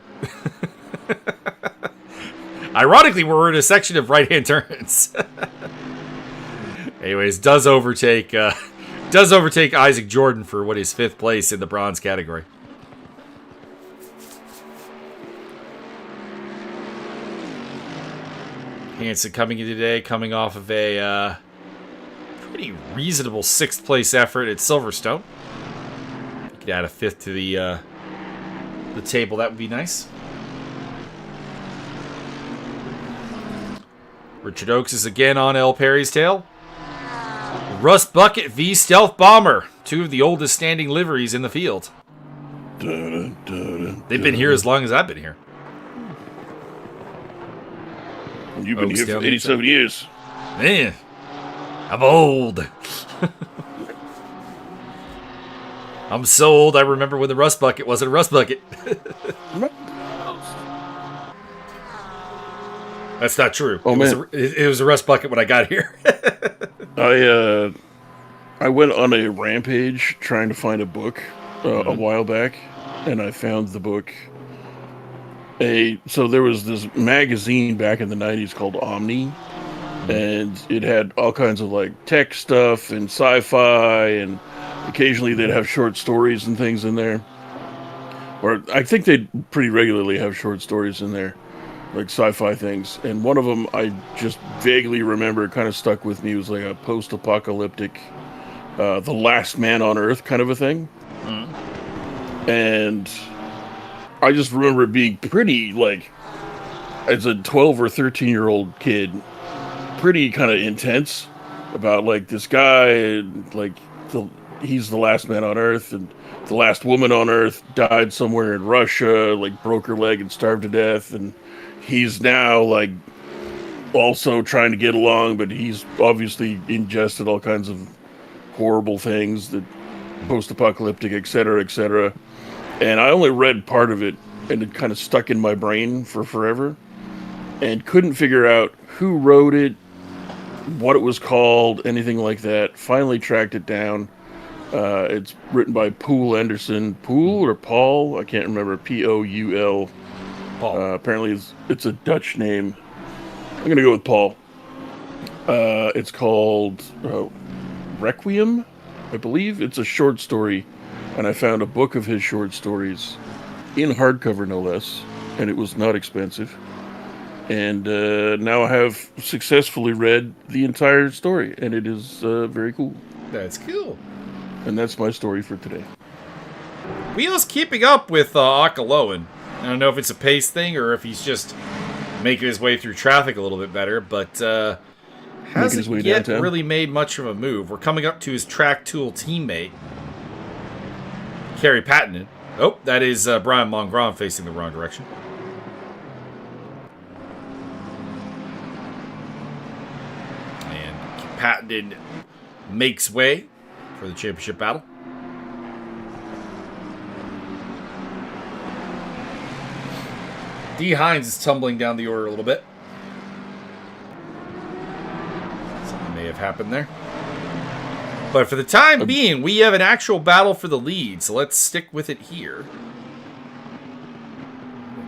Ironically, we're in a section of right-hand turns. Anyways, does overtake Isaac Jordan for what is 5th place in the bronze category. Hansen coming in today, coming off of a pretty reasonable 6th place effort at Silverstone. You could add a 5th to the table. That would be nice. Richard Oakes is again on El Perry's tail. Russ Bucket v Stealth Bomber, 2 of the oldest standing liveries in the field. They've been here as long as I've been here. You've been Oakes here down for 87 years. Man, I'm old. I'm so old, I remember when the Rust Bucket wasn't a Rust Bucket. That's not true. Oh, it was a Rust Bucket when I got here. I went on a rampage trying to find a book a while back, and I found the book So there was this magazine back in the 90s called Omni, and it had all kinds of like tech stuff and sci-fi, and occasionally they'd have short stories and things in there. Or I think they'd pretty regularly have short stories in there, like sci-fi things. And one of them I just vaguely remember kind of stuck with me, was like a post-apocalyptic, the last man on Earth kind of a thing. And I just remember it being pretty, like, as a 12 or 13-year-old kid, pretty kind of intense about, like, this guy, and, like, he's the last man on Earth, and the last woman on Earth died somewhere in Russia, like, broke her leg and starved to death, and he's now, like, also trying to get along, but he's obviously ingested all kinds of horrible things, that post-apocalyptic, etc., etc., and I only read part of it, and it kind of stuck in my brain for forever, and couldn't figure out who wrote it, what it was called, anything like that. Finally tracked it down. It's written by Poul Anderson. Poul or Paul? I can't remember. Poul. Paul. Apparently it's a Dutch name. I'm going to go with Paul. It's called Requiem, I believe. It's a short story. And I found a book of his short stories, in hardcover no less, and it was not expensive. And now I have successfully read the entire story, and it is very cool. That's cool. And that's my story for today. Wheel's keeping up with Akaloan. I don't know if it's a pace thing or if he's just making his way through traffic a little bit better, but hasn't yet downtown. Really made much of a move. We're coming up to his track tool teammate, Kerry Pattinen. Oh, that is Brian Mongrain facing the wrong direction. And Pattinen makes way for the championship battle. D. Hines is tumbling down the order a little bit. Something may have happened there. But for the time being, we have an actual battle for the lead, so let's stick with it here.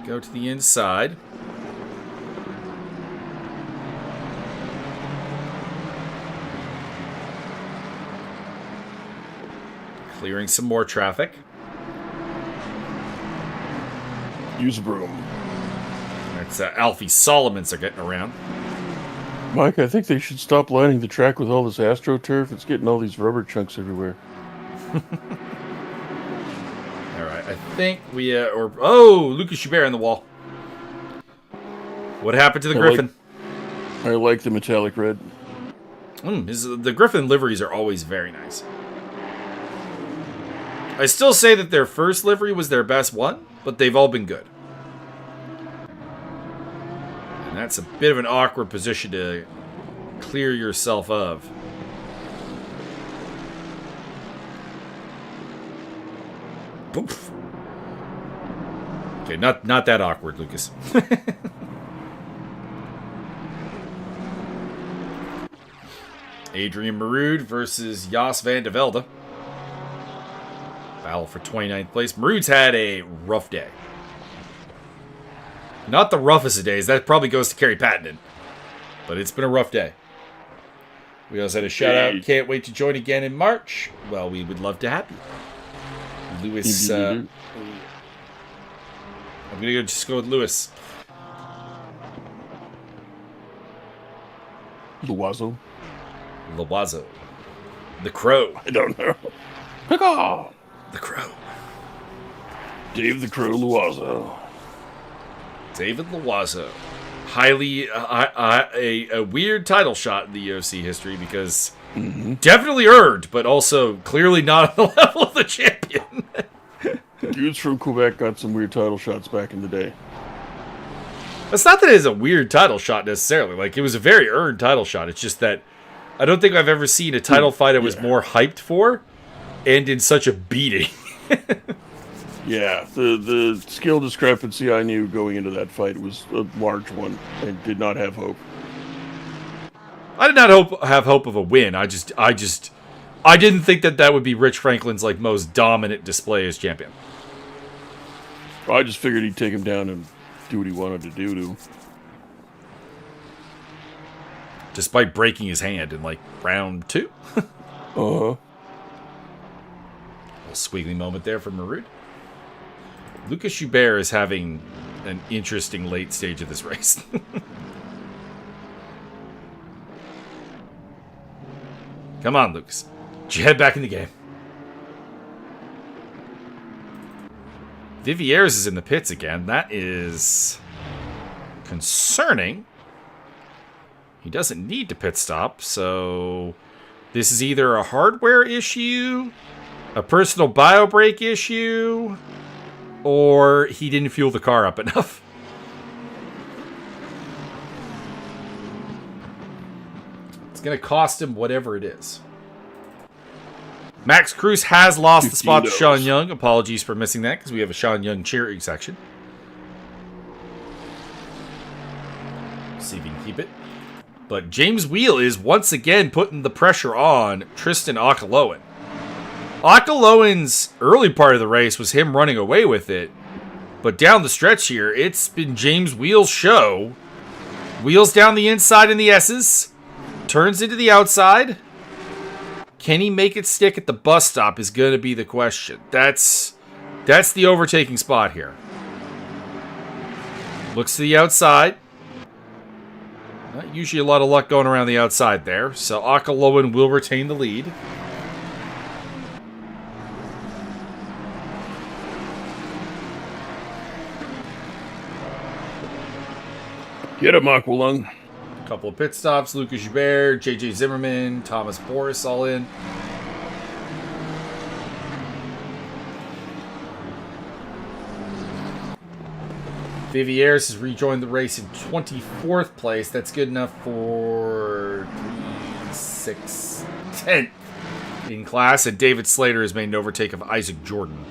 Go to the inside. Clearing some more traffic. Use a broom. That's Alfie Solomons are getting around. Mike, I think they should stop lining the track with all this AstroTurf. It's getting all these rubber chunks everywhere. All right, I think we Lucas Schubert on the wall. What happened to the Griffin? I like the metallic red. The Griffin liveries are always very nice. I still say that their first livery was their best one, but they've all been good. And that's a bit of an awkward position to clear yourself of. Poof. Okay, not that awkward, Lucas. Adrian Marood versus Jos van de Velde. Battle for 29th place. Marood's had a rough day. Not the roughest of days. That probably goes to Kerry Pattinen. But it's been a rough day. We also had a shout out. Can't wait to join again in March. Well, we would love to have you. Lewis. I'm going to just go with Lewis. Loiseau. The Crow. I don't know. Caw. The Crow. Dave the Crow Loiseau. David Loiseau. Highly a weird title shot in the UFC history because definitely earned, but also clearly not on the level of the champion. Dudes from Quebec got some weird title shots back in the day. It's not that it's a weird title shot necessarily. Like, it was a very earned title shot. It's just that I don't think I've ever seen a title fight I was more hyped for and in such a beating. Yeah, the skill discrepancy I knew going into that fight was a large one and did not have hope. I did not have hope of a win. I didn't think that would be Rich Franklin's like most dominant display as champion. I just figured he'd take him down and do what he wanted to do to him. Despite breaking his hand in, like, round 2. Uh-huh. A squiggly moment there from Marud. Lucas Joubert is having an interesting late stage of this race. Come on, Lucas. Get your head back in the game. Vivieres is in the pits again. That is concerning. He doesn't need to pit stop, so this is either a hardware issue, a personal bio brake issue, or he didn't fuel the car up enough. It's going to cost him whatever it is. Max Cruz has lost the spot to Sean Young. Apologies for missing that because we have a Sean Young cheering section. See if he can keep it. But James Wheel is once again putting the pressure on Tristan Akaloan. Akaloan's early part of the race was him running away with it. But down the stretch here, it's been James Wheel's show. Wheels down the inside in the S's. Turns into the outside. Can he make it stick at the bus stop is going to be the question. That's the overtaking spot here. Looks to the outside. Not usually a lot of luck going around the outside there. So Akaloan will retain the lead. Get him, Aqualung. A couple of pit stops. Lucas Joubert, JJ Zimmerman, Thomas Boris all in. Vivieres has rejoined the race in 24th place. That's good enough for 3, 6, 10th in class. And David Slater has made an overtake of Isaac Jordan.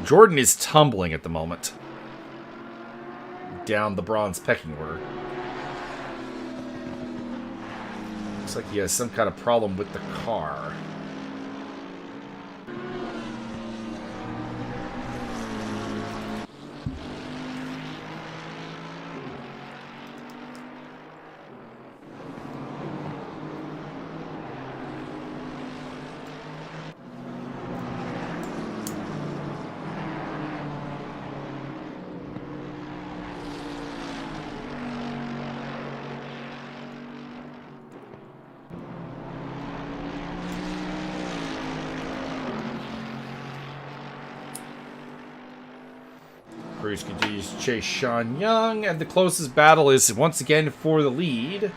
Jordan is tumbling at the moment. Down the bronze pecking order. Looks like he has some kind of problem with the car. Cruz continues to chase Sean Young, and the closest battle is once again for the lead,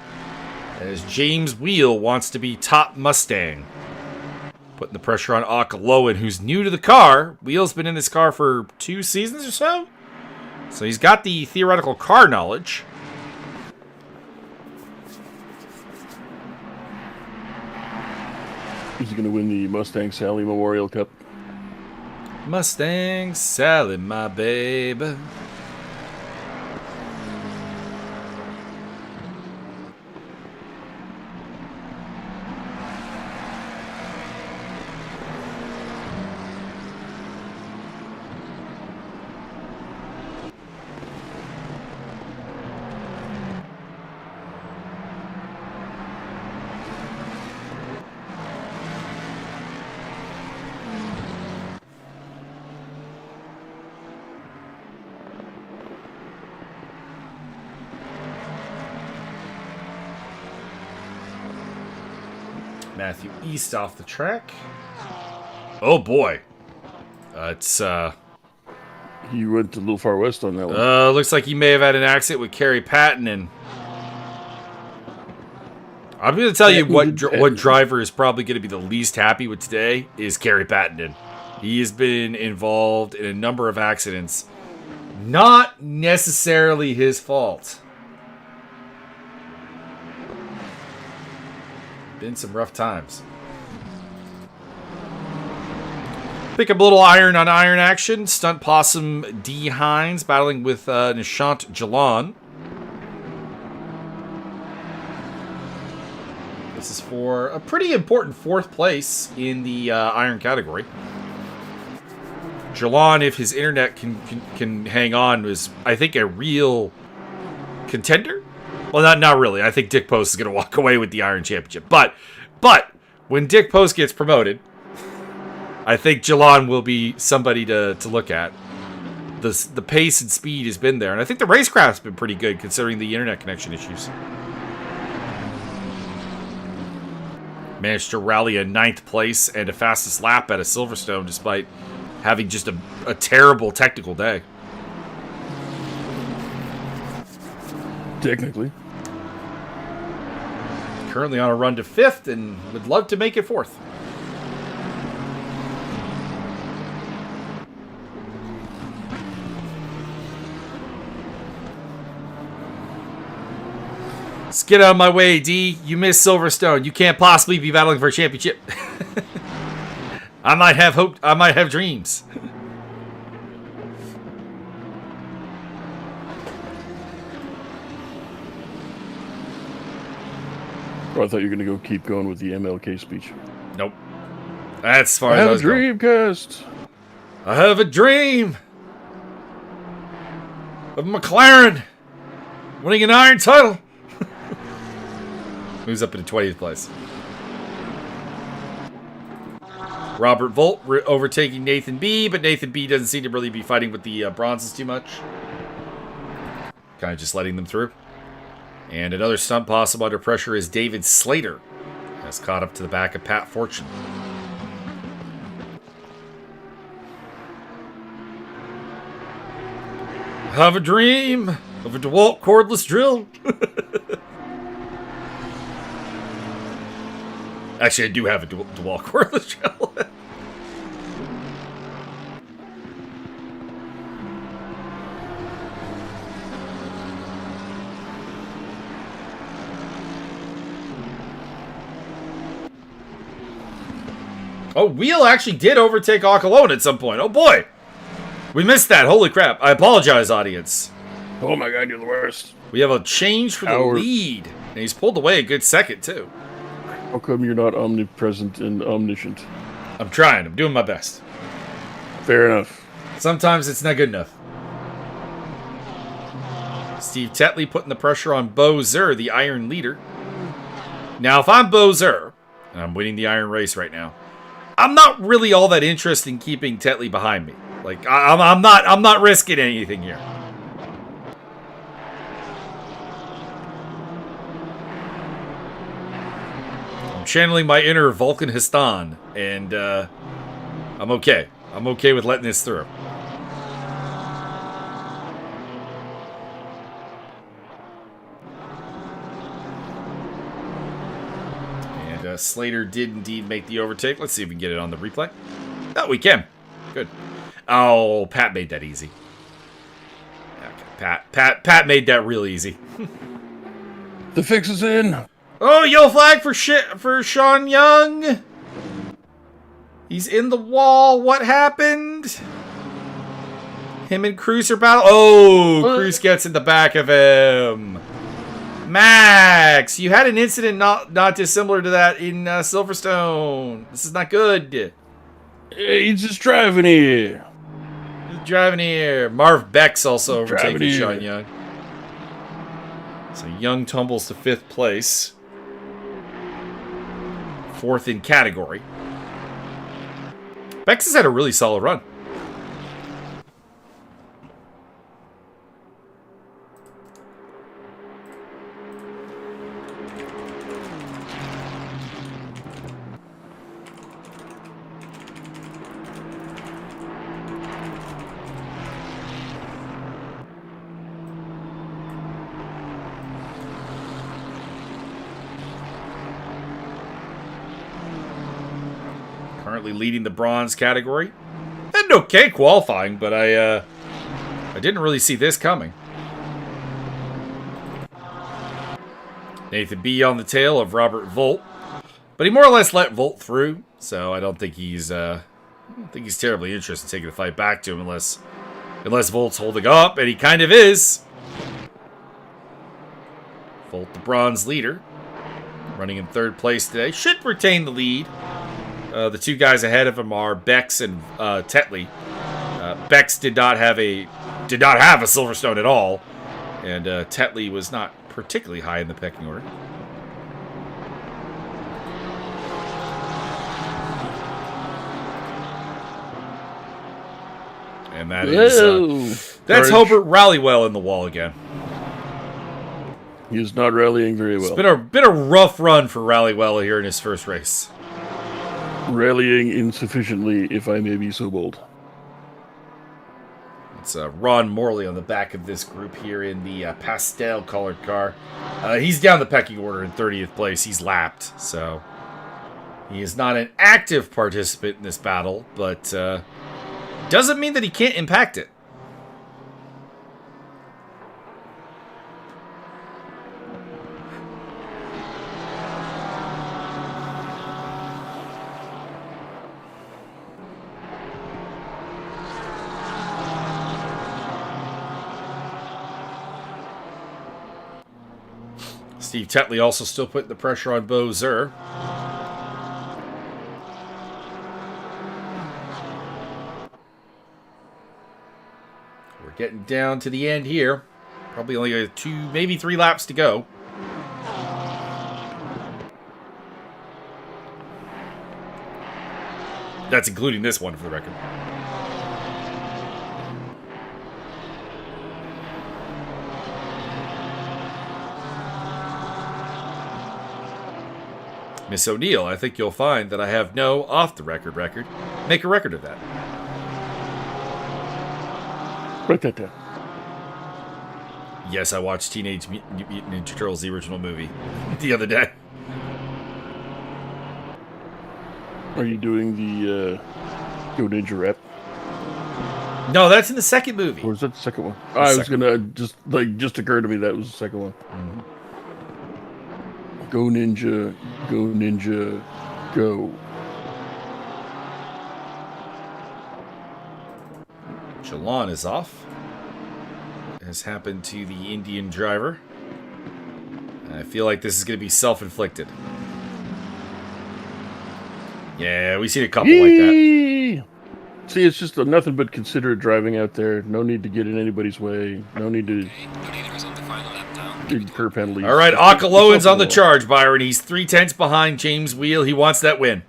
as James Wheel wants to be top Mustang. Putting the pressure on Akaloan, who's new to the car. Wheel's been in this car for 2 seasons or so, so he's got the theoretical car knowledge. He's going to win the Mustang Sally Memorial Cup. Mustang Sally, my babe. Matthew East off the track. Oh boy. He went a little far west on that one. Looks like he may have had an accident with Kerry Patton, and I'm going to tell you what driver is probably going to be the least happy with today is Kerry Patton. He has been involved in a number of accidents. Not necessarily his fault. Been some rough times. Pick up a little iron on iron action. Stunt Possum D. Hines battling with Nishant Jalan. This is for a pretty important 4th place in the iron category. Jalon, if his internet can hang on, is, I think, a real contender. Well, not really. I think Dick Post is going to walk away with the Iron Championship. But when Dick Post gets promoted, I think Jalon will be somebody to look at. The pace and speed has been there, and I think the racecraft's been pretty good considering the internet connection issues. Managed to rally a 9th place and a fastest lap at a Silverstone despite having just a terrible technical day. Technically. Currently on a run to 5th and would love to make it 4th. Let's get out of my way, D. You missed Silverstone. You can't possibly be battling for a championship. I might have hope. I might have dreams. Oh, I thought you were going to keep going with the MLK speech. Nope. That's as far I as I have was a dream, cast. I have a dream of McLaren winning an iron title. Moves up into 20th place. Robert Volt overtaking Nathan B, but Nathan B doesn't seem to really be fighting with the bronzes too much. Kind of just letting them through. And another stunt possible under pressure is David Slater. Has caught up to the back of Pat Fortune. Have a dream of a DeWalt cordless drill. Actually, I do have a DeWalt cordless drill. Oh, Wheel actually did overtake Ocalone at some point. Oh boy! We missed that. Holy crap. I apologize, audience. Oh my god, you're the worst. We have a change for the lead. And he's pulled away a good second, too. How come you're not omnipresent and omniscient? I'm trying. I'm doing my best. Fair enough. Sometimes it's not good enough. Steve Tetley putting the pressure on Bo Zur, the iron leader. Now, if I'm Bo Zur, and I'm winning the iron race right now, I'm not really all that interested in keeping Tetley behind me. Like, I'm not risking anything here. I'm channeling my inner Vulcan Histan, and I'm okay. I'm okay with letting this through. And Slater did indeed make the overtake. Let's see if we can get it on the replay. Oh, we can. Good. Oh, Pat made that easy. Okay, Pat made that real easy. The fix is in. Oh, yellow flag for Sean Young. He's in the wall. What happened? Him and Cruz are battle. Oh, Cruz gets in the back of him. Max, you had an incident not dissimilar to that in Silverstone. This is not good. He's just driving here. He's driving here. Marv Beck's also overtaking Sean Young. So Young tumbles to 5th place. 4th in category. Bex has had a really solid run. Currently leading the bronze category. Had an okay qualifying, but I didn't really see this coming. Nathan B on the tail of Robert Volt, but he more or less let Volt through, so I don't think he's terribly interested in taking the fight back to him unless Volt's holding up, and he kind of is. Volt, the bronze leader, running in 3rd place today, should retain the lead. The two guys ahead of him are Bex and Tetley. Bex did not have a Silverstone at all, and Tetley was not particularly high in the pecking order. And that is that's Hobart Rallywell in the wall again. He is not rallying very well. It's been a rough run for Rallywell here in his first race. Rallying insufficiently, if I may be so bold. It's Ron Morley on the back of this group here in the pastel-colored car. He's down the pecking order in 30th place. He's lapped, so he is not an active participant in this battle, but doesn't mean that he can't impact it. Steve Tetley also still putting the pressure on Bo Zur. We're getting down to the end here. Probably only 2, maybe 3 laps to go. That's including this one for the record. Miss O'Neill, I think you'll find that I have no off-the-record record. Make a record of that. Write that down. Yes, I watched Teenage Mutant Ninja Turtles, the original movie, the other day. Are you doing the Go Ninja rep? No, that's in the second movie. Or is that the second one? I was gonna just occurred to me that was the second one. Mm-hmm. Go Ninja, go Ninja, go. Chalon is off. Has happened to the Indian driver. I feel like this is going to be self-inflicted. Yeah, we've seen a couple like that. See, it's just nothing but considerate driving out there. No need to get in anybody's way. No need to do curb penalties. All right, Akaloan's on the charge, Byron. He's 3/10 behind James Wheel. He wants that win.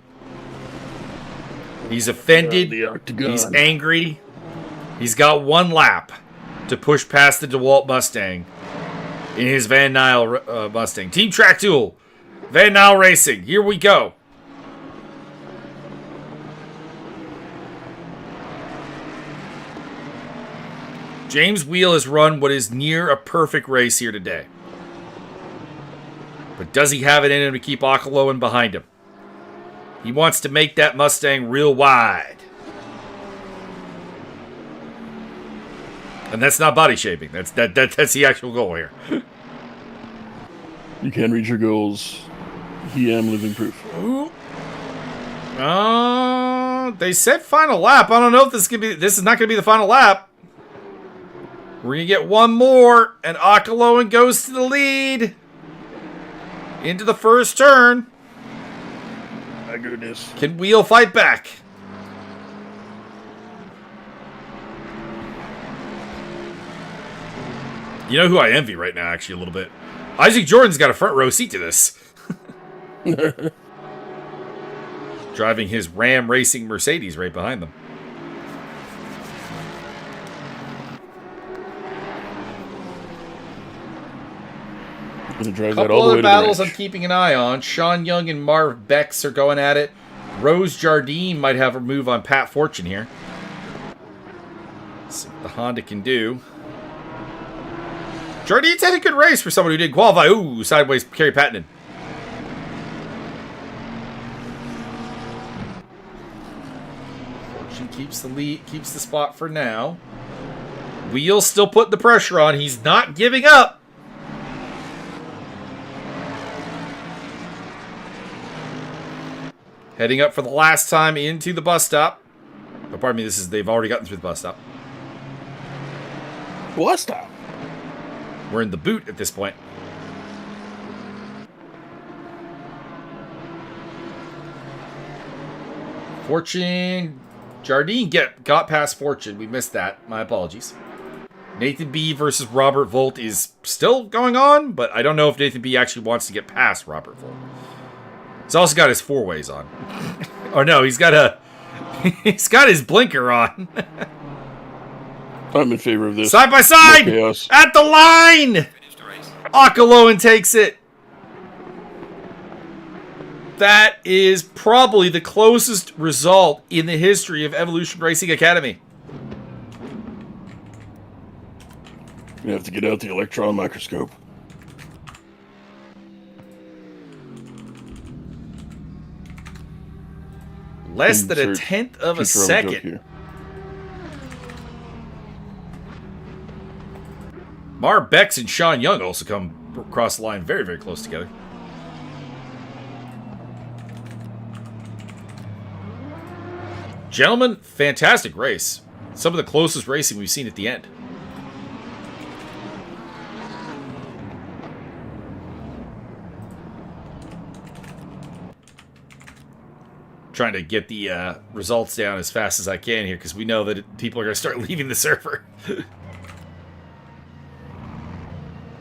He's offended. He's angry. He's got 1 lap to push past the DeWalt Mustang in his Van Nile Mustang. Team Track Duel. Van Nile Racing. Here we go. James Wheel has run what is near a perfect race here today. But does he have it in him to keep Akaloan behind him? He wants to make that Mustang real wide. And that's not body shaping. That's the actual goal here. You can reach your goals. He am living proof. They said final lap. I don't know if this is not gonna be the final lap. We're gonna get 1 more, and Akaloan goes to the lead. Into the first turn. My goodness. Can Wheel fight back? You know who I envy right now, actually, a little bit? Isaac Jordan's got a front row seat to this. Driving his Ram Racing Mercedes right behind them. Drive Couple that all the other way battles to I'm keeping an eye on. Sean Young and Marv Bex are going at it. Rose Jardine might have a move on Pat Fortune here. See what the Honda can do. Jardine's had a good race for someone who didn't qualify. Ooh, sideways Kerry Pattinen. Fortune keeps the lead, keeps the spot for now. Wheel's still putting the pressure on. He's not giving up. Heading up for the last time into the bus stop. Oh, pardon me, they've already gotten through the bus stop. Bus stop? We're in the boot at this point. Fortune Jardine got past Fortune. We missed that. My apologies. Nathan B versus Robert Volt is still going on, but I don't know if Nathan B actually wants to get past Robert Volt. He's also got his 4-ways on. Oh no, he's got his blinker on. I'm in favor of this. Side by side! At the line! Akaloan takes it. That is probably the closest result in the history of Evolution Racing Academy. You have to get out the electron microscope. Less than a tenth of a second. Mar Bex and Sean Young also come across the line very, very close together. Gentlemen, fantastic race. Some of the closest racing we've seen at the end. Trying to get the results down as fast as I can here because we know that people are going to start leaving the server.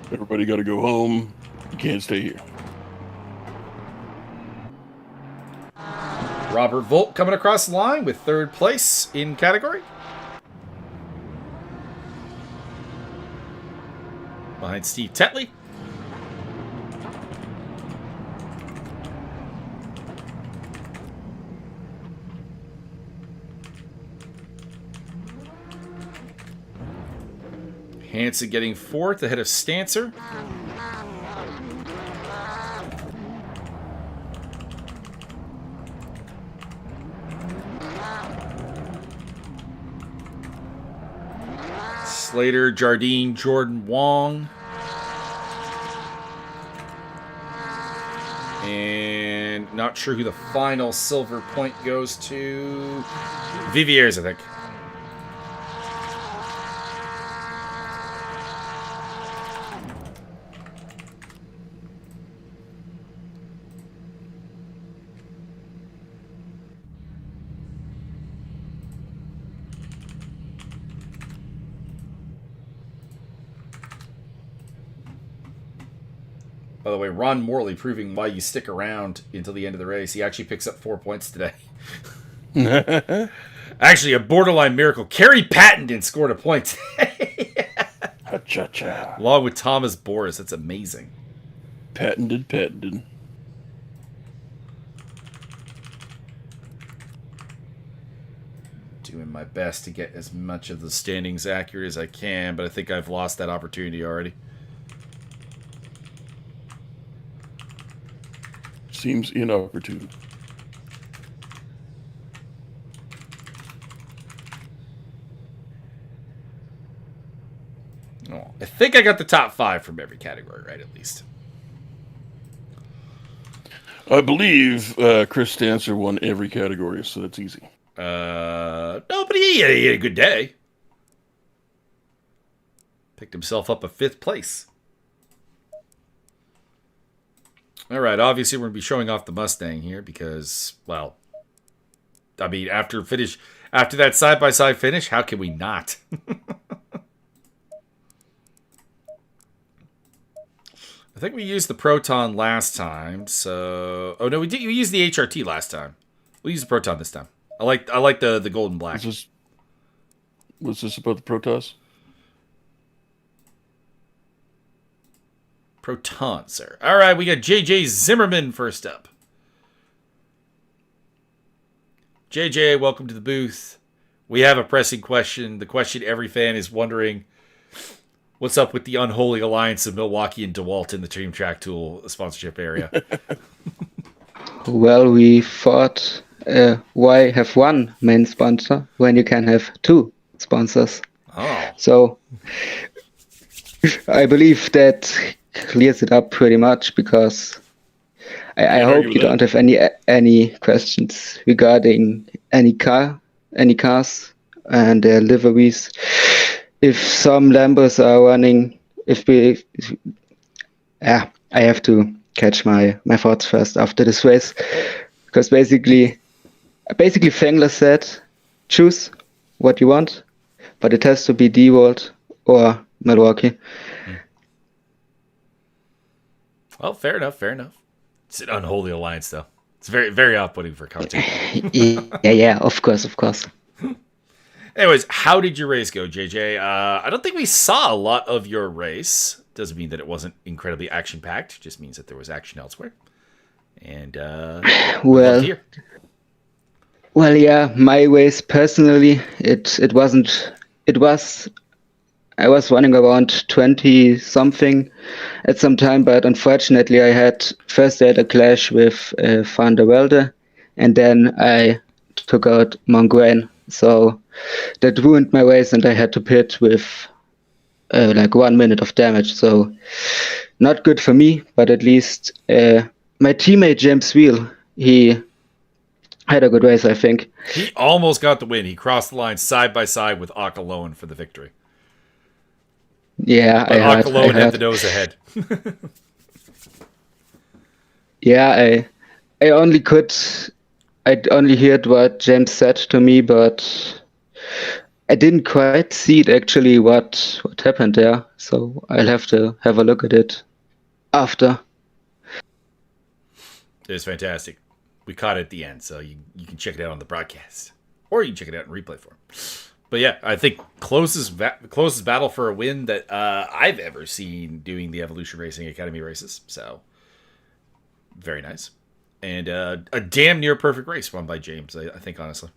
Everybody got to go home. You can't stay here. Robert Volt coming across the line with 3rd place in category. Behind Steve Tetley. Hansen getting 4th ahead of Stancer. Slater, Jardine, Jordan, Wong. And not sure who the final silver point goes to. Viviers, I think. By the way, Ron Morley proving why you stick around until the end of the race. He actually picks up 4 points today. Actually, a borderline miracle. Kerry Pattenden scored a point today. Cha-cha. Along with Thomas Boris. That's amazing. Patented. Doing my best to get as much of the standings accurate as I can, but I think I've lost that opportunity already. Seems inopportune. Oh, I think I got the top 5 from every category, right, at least. I believe Chris Stancer won every category, so that's easy. No, but he had a good day. Picked himself up a 5th place. All right, obviously we're going to be showing off the Mustang here because, well, I mean, after that side-by-side finish, how can we not? I think we used the Proton last time, so... Oh, no, we used the HRT last time. We'll use the Proton this time. I like the golden black. Was this about the Protoss? Proton, sir. All right, we got JJ Zimmerman first up. JJ, welcome to the booth. We have a pressing question. The question every fan is wondering, what's up with the unholy alliance of Milwaukee and DeWalt in the Dream Track Tool sponsorship area? Well, we thought, why have one main sponsor when you can have 2 sponsors? Oh. So, I believe that clears it up pretty much because I hope you don't have any questions regarding any cars and their liveries. If some Lambos are running, I have to catch my thoughts first after this race, because basically Fengler said choose what you want, but it has to be Dewalt or Milwaukee. Well, fair enough. Fair enough. It's an unholy alliance, though. It's very, very off-putting for commentating. Yeah, of course. Anyways, how did your race go, JJ? I don't think we saw a lot of your race. Doesn't mean that it wasn't incredibly action-packed. Just means that there was action elsewhere. And well, yeah, my race personally, it wasn't. It was. I was running around 20 something at some time, but unfortunately, I had a clash with Van der Velde, and then I took out Mongrain. So that ruined my race, and I had to pit with like 1 minute of damage. So not good for me, but at least my teammate James Wheel, he had a good race, I think. He almost got the win. He crossed the line side by side with Akaloan for the victory. Yeah, but Akaloan had the nose ahead. Yeah, I only heard what James said to me, but I didn't quite see it actually what happened there. So I'll have to have a look at it after. It was fantastic. We caught it at the end, so you can check it out on the broadcast, or you can check it out in replay form. But yeah, I think closest battle for a win that I've ever seen doing the Evolution Racing Academy races. So very nice, and a damn near perfect race won by James. I think honestly,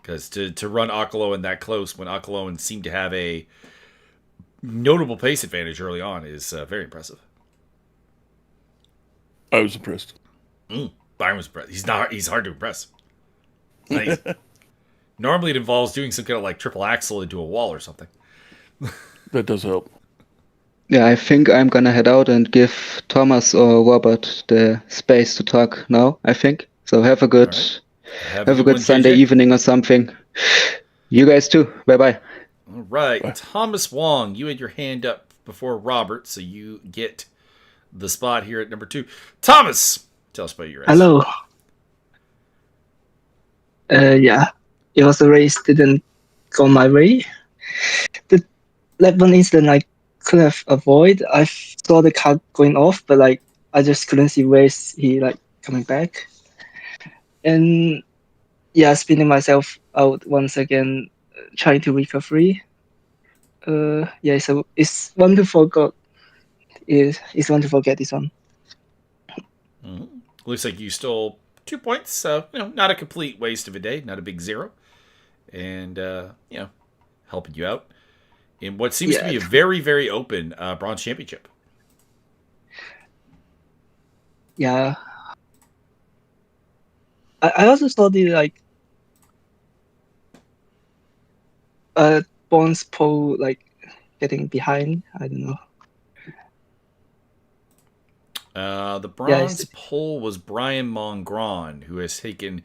because to run Akaloan that close when Akaloan seemed to have a notable pace advantage early on is very impressive. I was impressed. Byron was impressed. He's hard to impress. Normally it involves doing some kind of like triple axle into a wall or something. That does help. Yeah, I think I'm gonna head out and give Thomas or Robert the space to talk now, I think. So have a good have a good Sunday evening or something. You guys too. Bye-bye. All right. Bye. Thomas Wong, you had your hand up before Robert, so you get the spot here at number 2. Thomas, tell us about your race. Hello. Yeah. It was a race didn't go my way. The lap 1 incident I could have avoided. I saw the car going off, but like I just couldn't see where he like coming back. And yeah, spinning myself out once again, trying to recover. Yeah, so it's one to forget. It's one to forget this one. Mm-hmm. Looks like you stole 2 points, so not a complete waste of a day, not a big zero. And helping you out in what seems to be a very, very open bronze championship. Yeah, I also saw the bronze pole getting behind. I don't know. The bronze pole was Brian Mongron, who has taken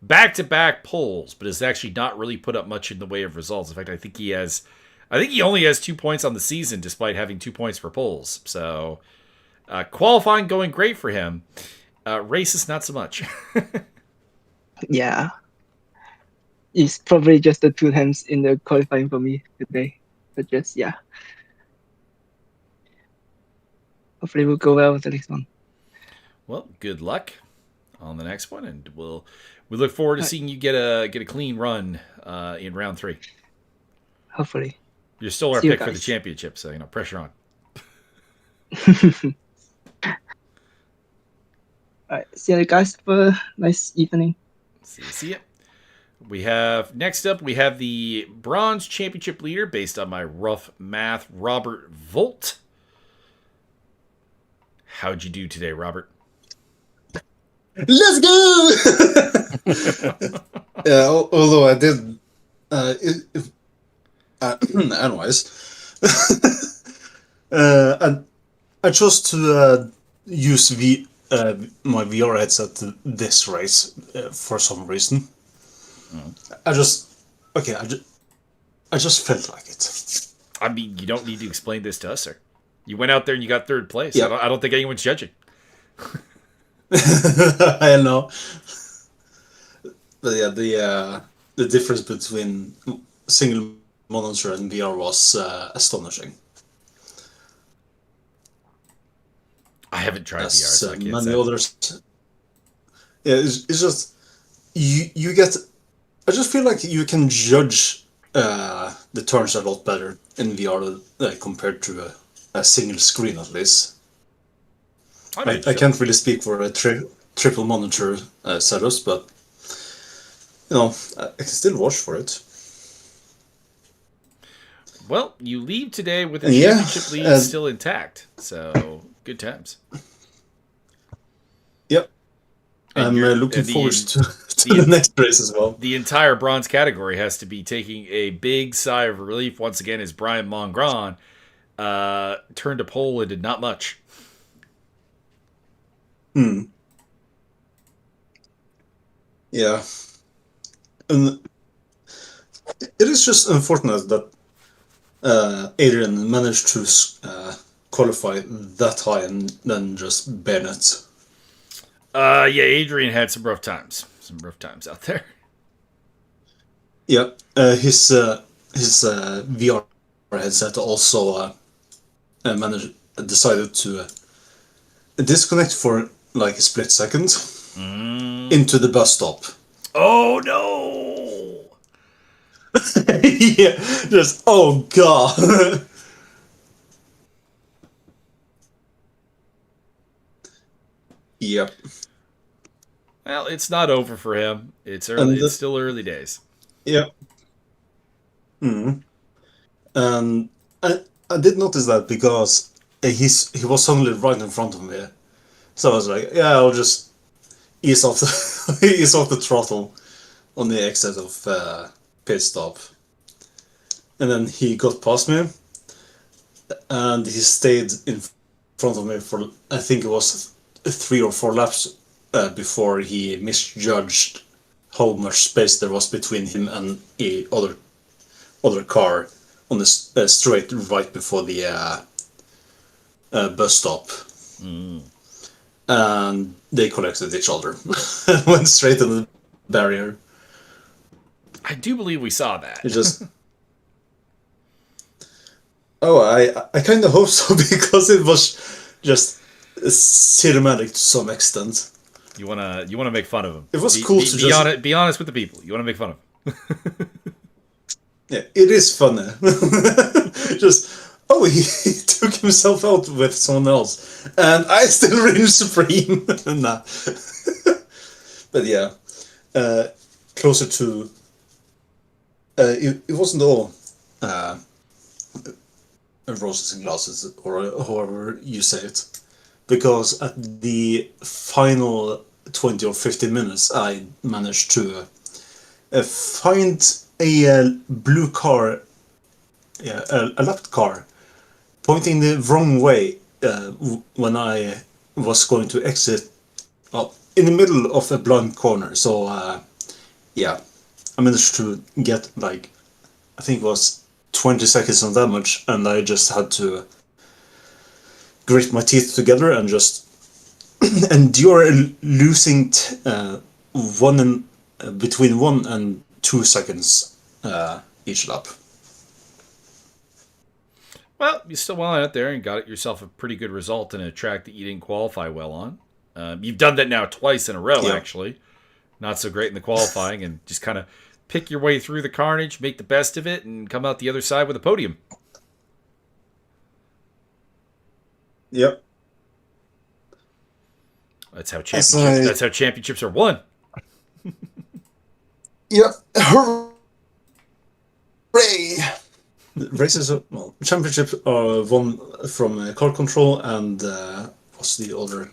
back-to-back polls, but has actually not really put up much in the way of results. In fact, I think he only has 2 points on the season, despite having 2 points for polls. So, qualifying going great for him. Races, not so much. Yeah. It's probably just the 2 times in the qualifying for me today. But just, yeah. Hopefully we'll go well with the next one. Well, good luck on the next one, and we look forward to seeing you get a clean run in round 3. Hopefully. You're still our pick for the championship, so pressure on. Alright, see you guys. Have a nice evening. See ya. Next up, we have the bronze championship leader based on my rough math, Robert Volt. How'd you do today, Robert? Let's go! Yeah, although I did, anyways, I chose to use my VR headset this race for some reason. I just felt like it. I mean, you don't need to explain this to us, sir. You went out there and you got 3rd place. Yeah. I don't think anyone's judging. I know. But yeah, the the difference between single monitor and VR was astonishing. I haven't tried VR, As so I can't many say. others. Yeah, it's just you get. I just feel like you can judge the turns a lot better in VR compared to a single screen, at least. I can't really speak for a triple monitor setups, but I can still watch for it. Well, you leave today with a championship lead still intact, so good times. Yep. I'm looking forward to the next race as well. The entire bronze category has to be taking a big sigh of relief once again as Brian Mongron turned a pole and did not much. Yeah. And it is just unfortunate that Adrian managed to qualify that high and then just Bennett. Yeah, Adrian had some rough times out there. Yeah, his VR headset also decided to disconnect for like a split second into the bus stop. Oh no! Yeah, just oh god. Yep. Well, it's not over for him. It's early. It's still early days. Yep. And I did notice that because he was suddenly right in front of me, so I was like, yeah, I'll just ease off the throttle on the exit of pit stop, and then he got past me, and he stayed in front of me for I think it was 3 or 4 laps before he misjudged how much space there was between him and a other car on the straight right before the bus stop. And they collected each other. Went straight to the barrier. I do believe we saw that. It just... Oh, I kind of hope so, because it was just cinematic to some extent. You wanna make fun of him. It was cool to be honest with the people. You wanna make fun of him. Yeah, it is funny. Just, he took himself out with someone else, and I still reign supreme. Nah. But yeah, closer to. It wasn't all roses and glasses, or however you say it, because at the final 20 or 15 minutes, I managed to find a blue car, a left car, pointing the wrong way when I was going to exit in the middle of a blind corner. So, yeah, I managed to get like, I think it was 20 seconds on damage, and I just had to grit my teeth together and just endure losing between 1 and 2 seconds each lap. Well, you still went out there and got yourself a pretty good result in a track that you didn't qualify well on. You've done that now twice in a row, actually. Not so great in the qualifying, and just kind of pick your way through the carnage, make the best of it, and come out the other side with a podium. Yep. That's how championships are won. Yep. Hooray! Races, championships are won from car control and what's the other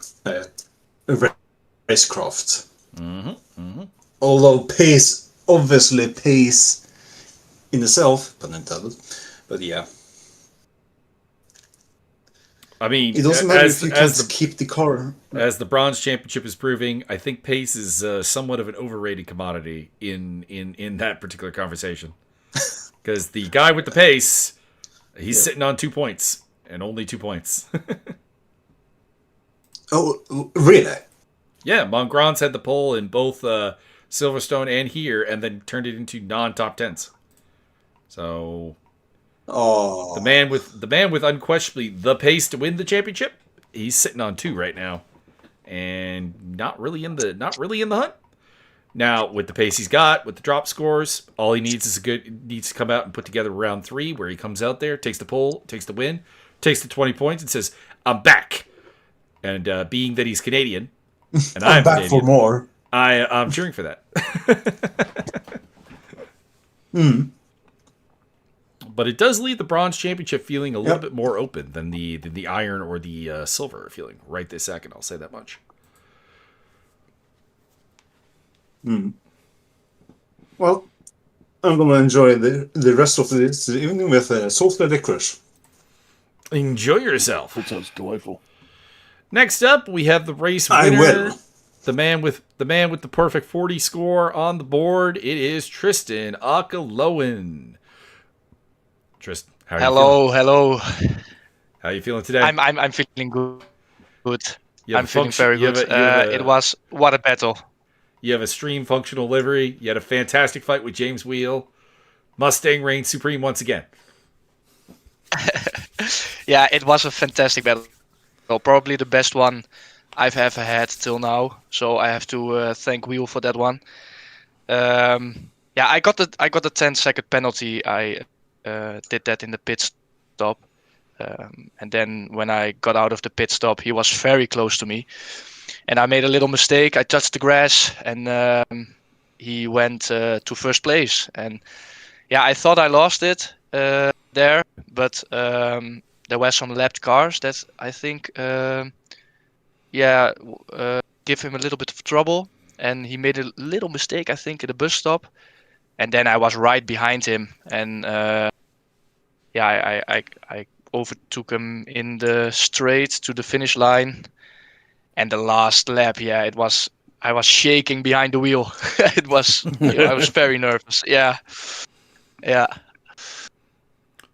racecraft. Although pace in itself, pun intended, but yeah. I mean, it doesn't matter if you can't keep the car. As the bronze championship is proving, I think pace is somewhat of an overrated commodity in that particular conversation. Because the guy with the pace, he's sitting on 2 points, and only 2 points. Oh, really? Yeah, Mongron's had the pole in both Silverstone and here, and then turned it into non-top 10s. So Oh, the man with unquestionably the pace to win the championship, he's sitting on 2 right now, and not really in the hunt. Now, with the pace he's got, with the drop scores, all he needs is needs to come out and put together round 3 where he comes out there, takes the pole, takes the win, takes the 20 points, and says, "I'm back." And being that he's Canadian, and I'm back Canadian, for more. I'm cheering for that. But it does leave the bronze championship feeling a little bit more open than the iron or the silver feeling right this second. I'll say that much. Well, I'm going to enjoy the rest of this evening with salted licorice. Enjoy yourself. That sounds delightful. Next up, we have the race I winner. will. The man with the perfect 40 score on the board. It is Tristan Akaloan. Tristan, how are you feeling? Hello. How are you feeling today? I'm feeling good. I'm feeling function- very you have good. a- you have a- It was what a battle. You have a stream functional livery. You had a fantastic fight with James Wheel. Mustang reigned supreme once again. Yeah, it was a fantastic battle. Well, probably the best one I've ever had till now. So I have to thank Wheel for that one. Yeah, I got the 10-second penalty. I did that in the pit stop. And then when I got out of the pit stop, he was very close to me. And I made a little mistake. I touched the grass and he went to first place. And yeah, I thought I lost it there. But there were some lapped cars that I think, give him a little bit of trouble. And he made a little mistake, I think, at the bus stop. And then I was right behind him. And I overtook him in the straight to the finish line. And the last lap, I was shaking behind the wheel. I was very nervous. Yeah.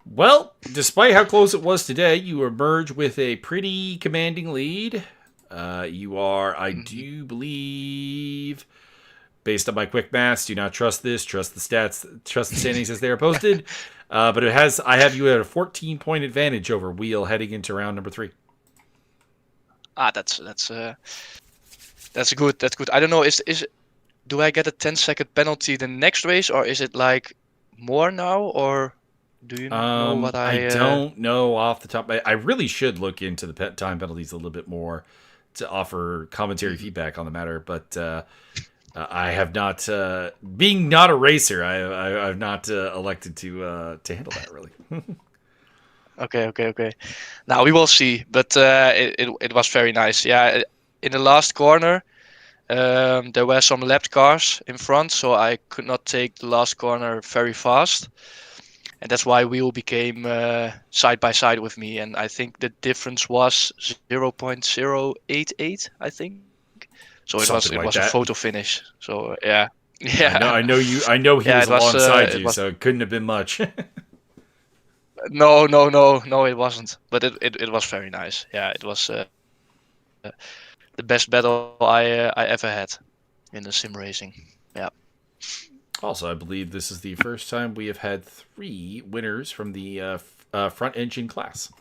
Well, despite how close it was today, you emerge with a pretty commanding lead. You are, I do believe, based on my quick maths, do not trust this, trust the stats, trust the standings as they are posted. But I have you at a 14-point advantage over Wheel heading into round number 3. That's good. That's good. I don't know. Do I get a 10-second penalty the next race, or is it like more now, or do you know what I don't know off the top. I really should look into the time penalties a little bit more to offer commentary feedback on the matter, but I have not. Being not a racer, I've not elected to handle that really. Okay. Now we will see, but it was very nice. Yeah, in the last corner, there were some lapped cars in front, so I could not take the last corner very fast, and that's why Wheel became side by side with me, and I think the difference was 0.088. I think. So it was a photo finish. So yeah. I know you. I know he was alongside you, so it couldn't have been much. No, it wasn't. But it was very nice. Yeah, it was the best battle I ever had in the sim racing. Yeah. Also, I believe this is the first time we have had 3 winners from the front engine class.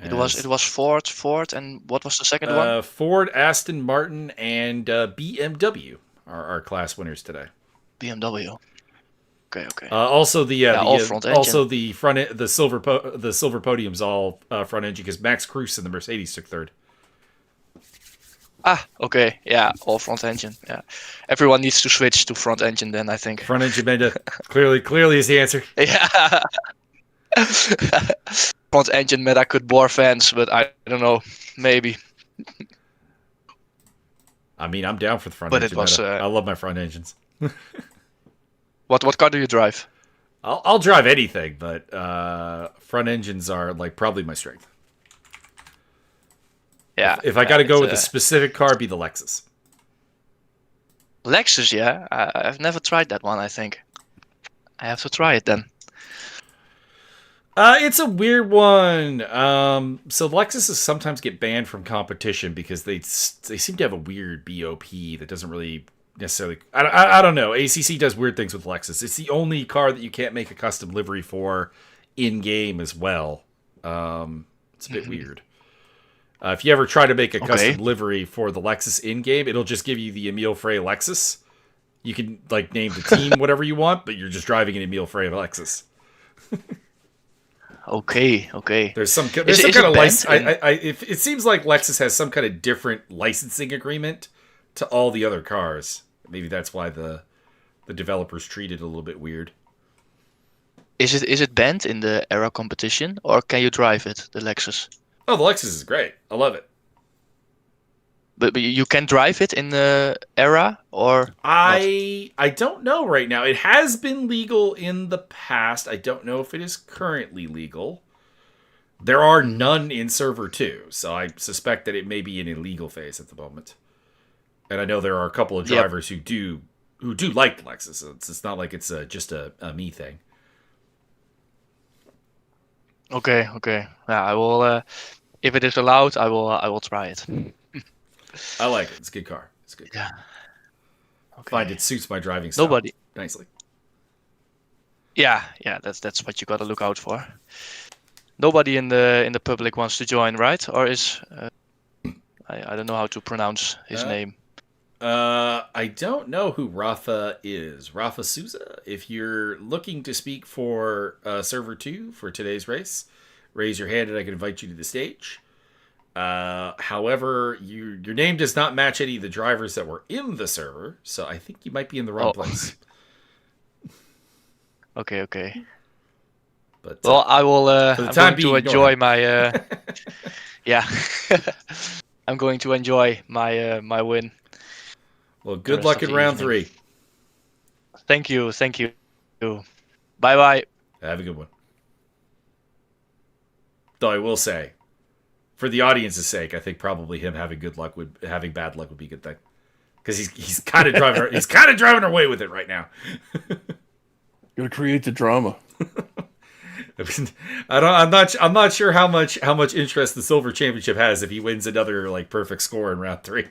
It was Ford, and what was the second one? Ford, Aston Martin, and BMW are our class winners today. BMW. Okay. Also the all front engine. Also the silver podium's all front engine because Max Kruse in the Mercedes took 3rd. Okay. Yeah, all front engine. Yeah, everyone needs to switch to front engine then, I think. Front engine meta clearly is the answer. Yeah. Front engine meta could bore fans, but I don't know. Maybe. I mean, I'm down for the front But engine it was, meta. I love my front engines. What car do you drive? I'll drive anything, but front engines are like probably my strength. Yeah. If I got to go with a specific car, it'd be the Lexus. Lexus, yeah. I've never tried that one. I think I have to try it then. It's a weird one. So Lexuses sometimes get banned from competition because they seem to have a weird BOP that doesn't really necessarily. I don't know. ACC does weird things with Lexus. It's the only car that you can't make a custom livery for in game as well. It's a bit weird. If you ever try to make a custom livery for the Lexus in game, it'll just give you the Emile Frey Lexus. You can like name the team whatever you want, but you're just driving an Emile Frey Lexus. Okay. There's some kind of license. It seems like Lexus has some kind of different licensing agreement to all the other cars. Maybe that's why the developers treat it a little bit weird. Is it banned in the era competition, or can you drive it, the Lexus? Oh, the Lexus is great. I love it. But you can drive it in the era, or I don't know right now. It has been legal in the past. I don't know if it is currently legal. There are none in server 2, so I suspect that it may be in a legal phase at the moment. And I know there are a couple of drivers who do like the Lexus. It's not like it's just a me thing. Okay. Yeah, I will. If it is allowed, I will try it. I like it. It's a good car. It's good. Yeah. Okay. Find it suits my driving style nicely. Yeah. That's what you gotta look out for. Nobody in the public wants to join, right? Or is I don't know how to pronounce his name. I don't know who Rafa is. Rafa Souza. If you're looking to speak for server 2 for today's race, raise your hand and I can invite you to the stage. However, your name does not match any of the drivers that were in the server, so I think you might be in the wrong place. Okay. But well, I will. I'm going to enjoy my. Yeah, I'm going to enjoy my win. Well, good luck in round 3. Thank you. Bye. Have a good one. Though I will say, for the audience's sake, I think probably him having having bad luck would be a good thing, because he's kind of driving. He's kind of driving away with it right now. Gotta create the drama. I'm not sure how much interest the Silver Championship has if he wins another like perfect score in round 3.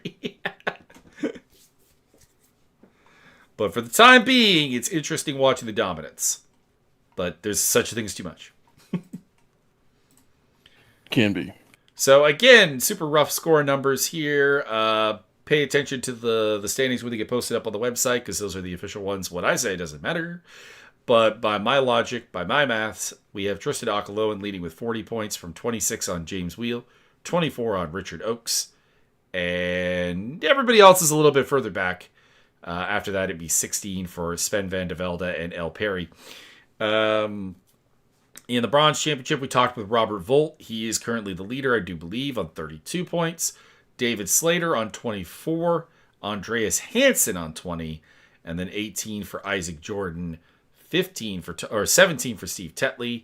But for the time being, it's interesting watching the dominance. But there's such a thing as too much. Can be. So again, super rough score numbers here. Pay attention to the standings when they get posted up on the website, because those are the official ones. What I say doesn't matter. But by my logic, by my maths, we have Tristan Akaloan leading with 40 points from 26 on James Wheel, 24 on Richard Oakes, and everybody else is a little bit further back. After that, it'd be 16 for Sven van de Velde and El Perry. In the Bronze Championship, we talked with Robert Volt. He is currently the leader, I do believe, on 32 points. David Slater on 24. Andreas Hansen on 20. And then 18 for Isaac Jordan. 17 for Steve Tetley.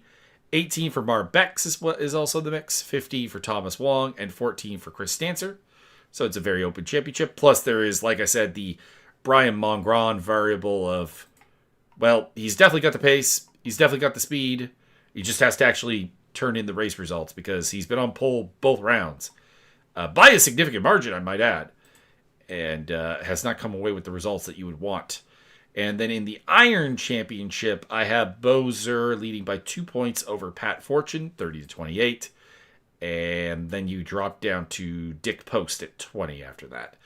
18 for Mar Bex is also the mix. 15 for Thomas Wong. And 14 for Chris Stancer. So it's a very open championship. Plus there is, like I said, the Brian Mongron variable of, well, he's definitely got the pace. He's definitely got the speed. He just has to actually turn in the race results, because he's been on pole both rounds. By a significant margin, I might add. And has not come away with the results that you would want. And then in the Iron Championship, I have Bozer leading by 2 points over Pat Fortune, 30-28. And then you drop down to Dick Post at 20 after that.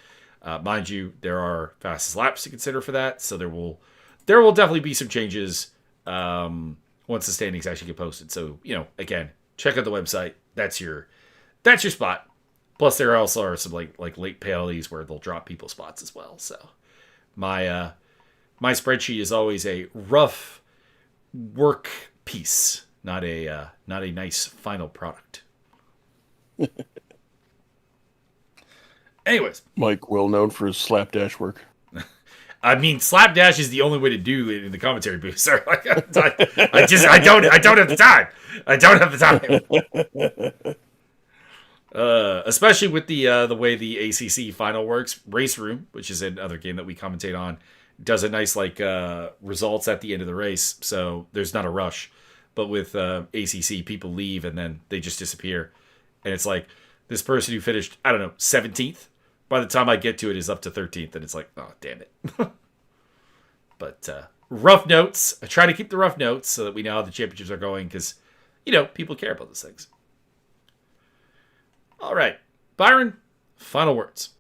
Mind you, there are fastest laps to consider for that, so there will definitely be some changes once the standings actually get posted. So, again, check out the website. That's your spot. Plus, there also are some like late penalties where they'll drop people's spots as well. So, my spreadsheet is always a rough work piece, not a nice final product. Anyways, Mike, well known for his slapdash work. I mean, slapdash is the only way to do it in the commentary booth, sir. I don't have the time. I don't have the time. Especially with the way the ACC final works. Race Room, which is another game that we commentate on, does a nice results at the end of the race, so there's not a rush. But with ACC, people leave and then they just disappear. And it's like this person who finished, I don't know, 17th, by the time I get to it is up to 13th. And it's like, oh, damn it. But rough notes. I try to keep the rough notes so that we know how the championships are going because, people care about those things. All right. Byron, final words.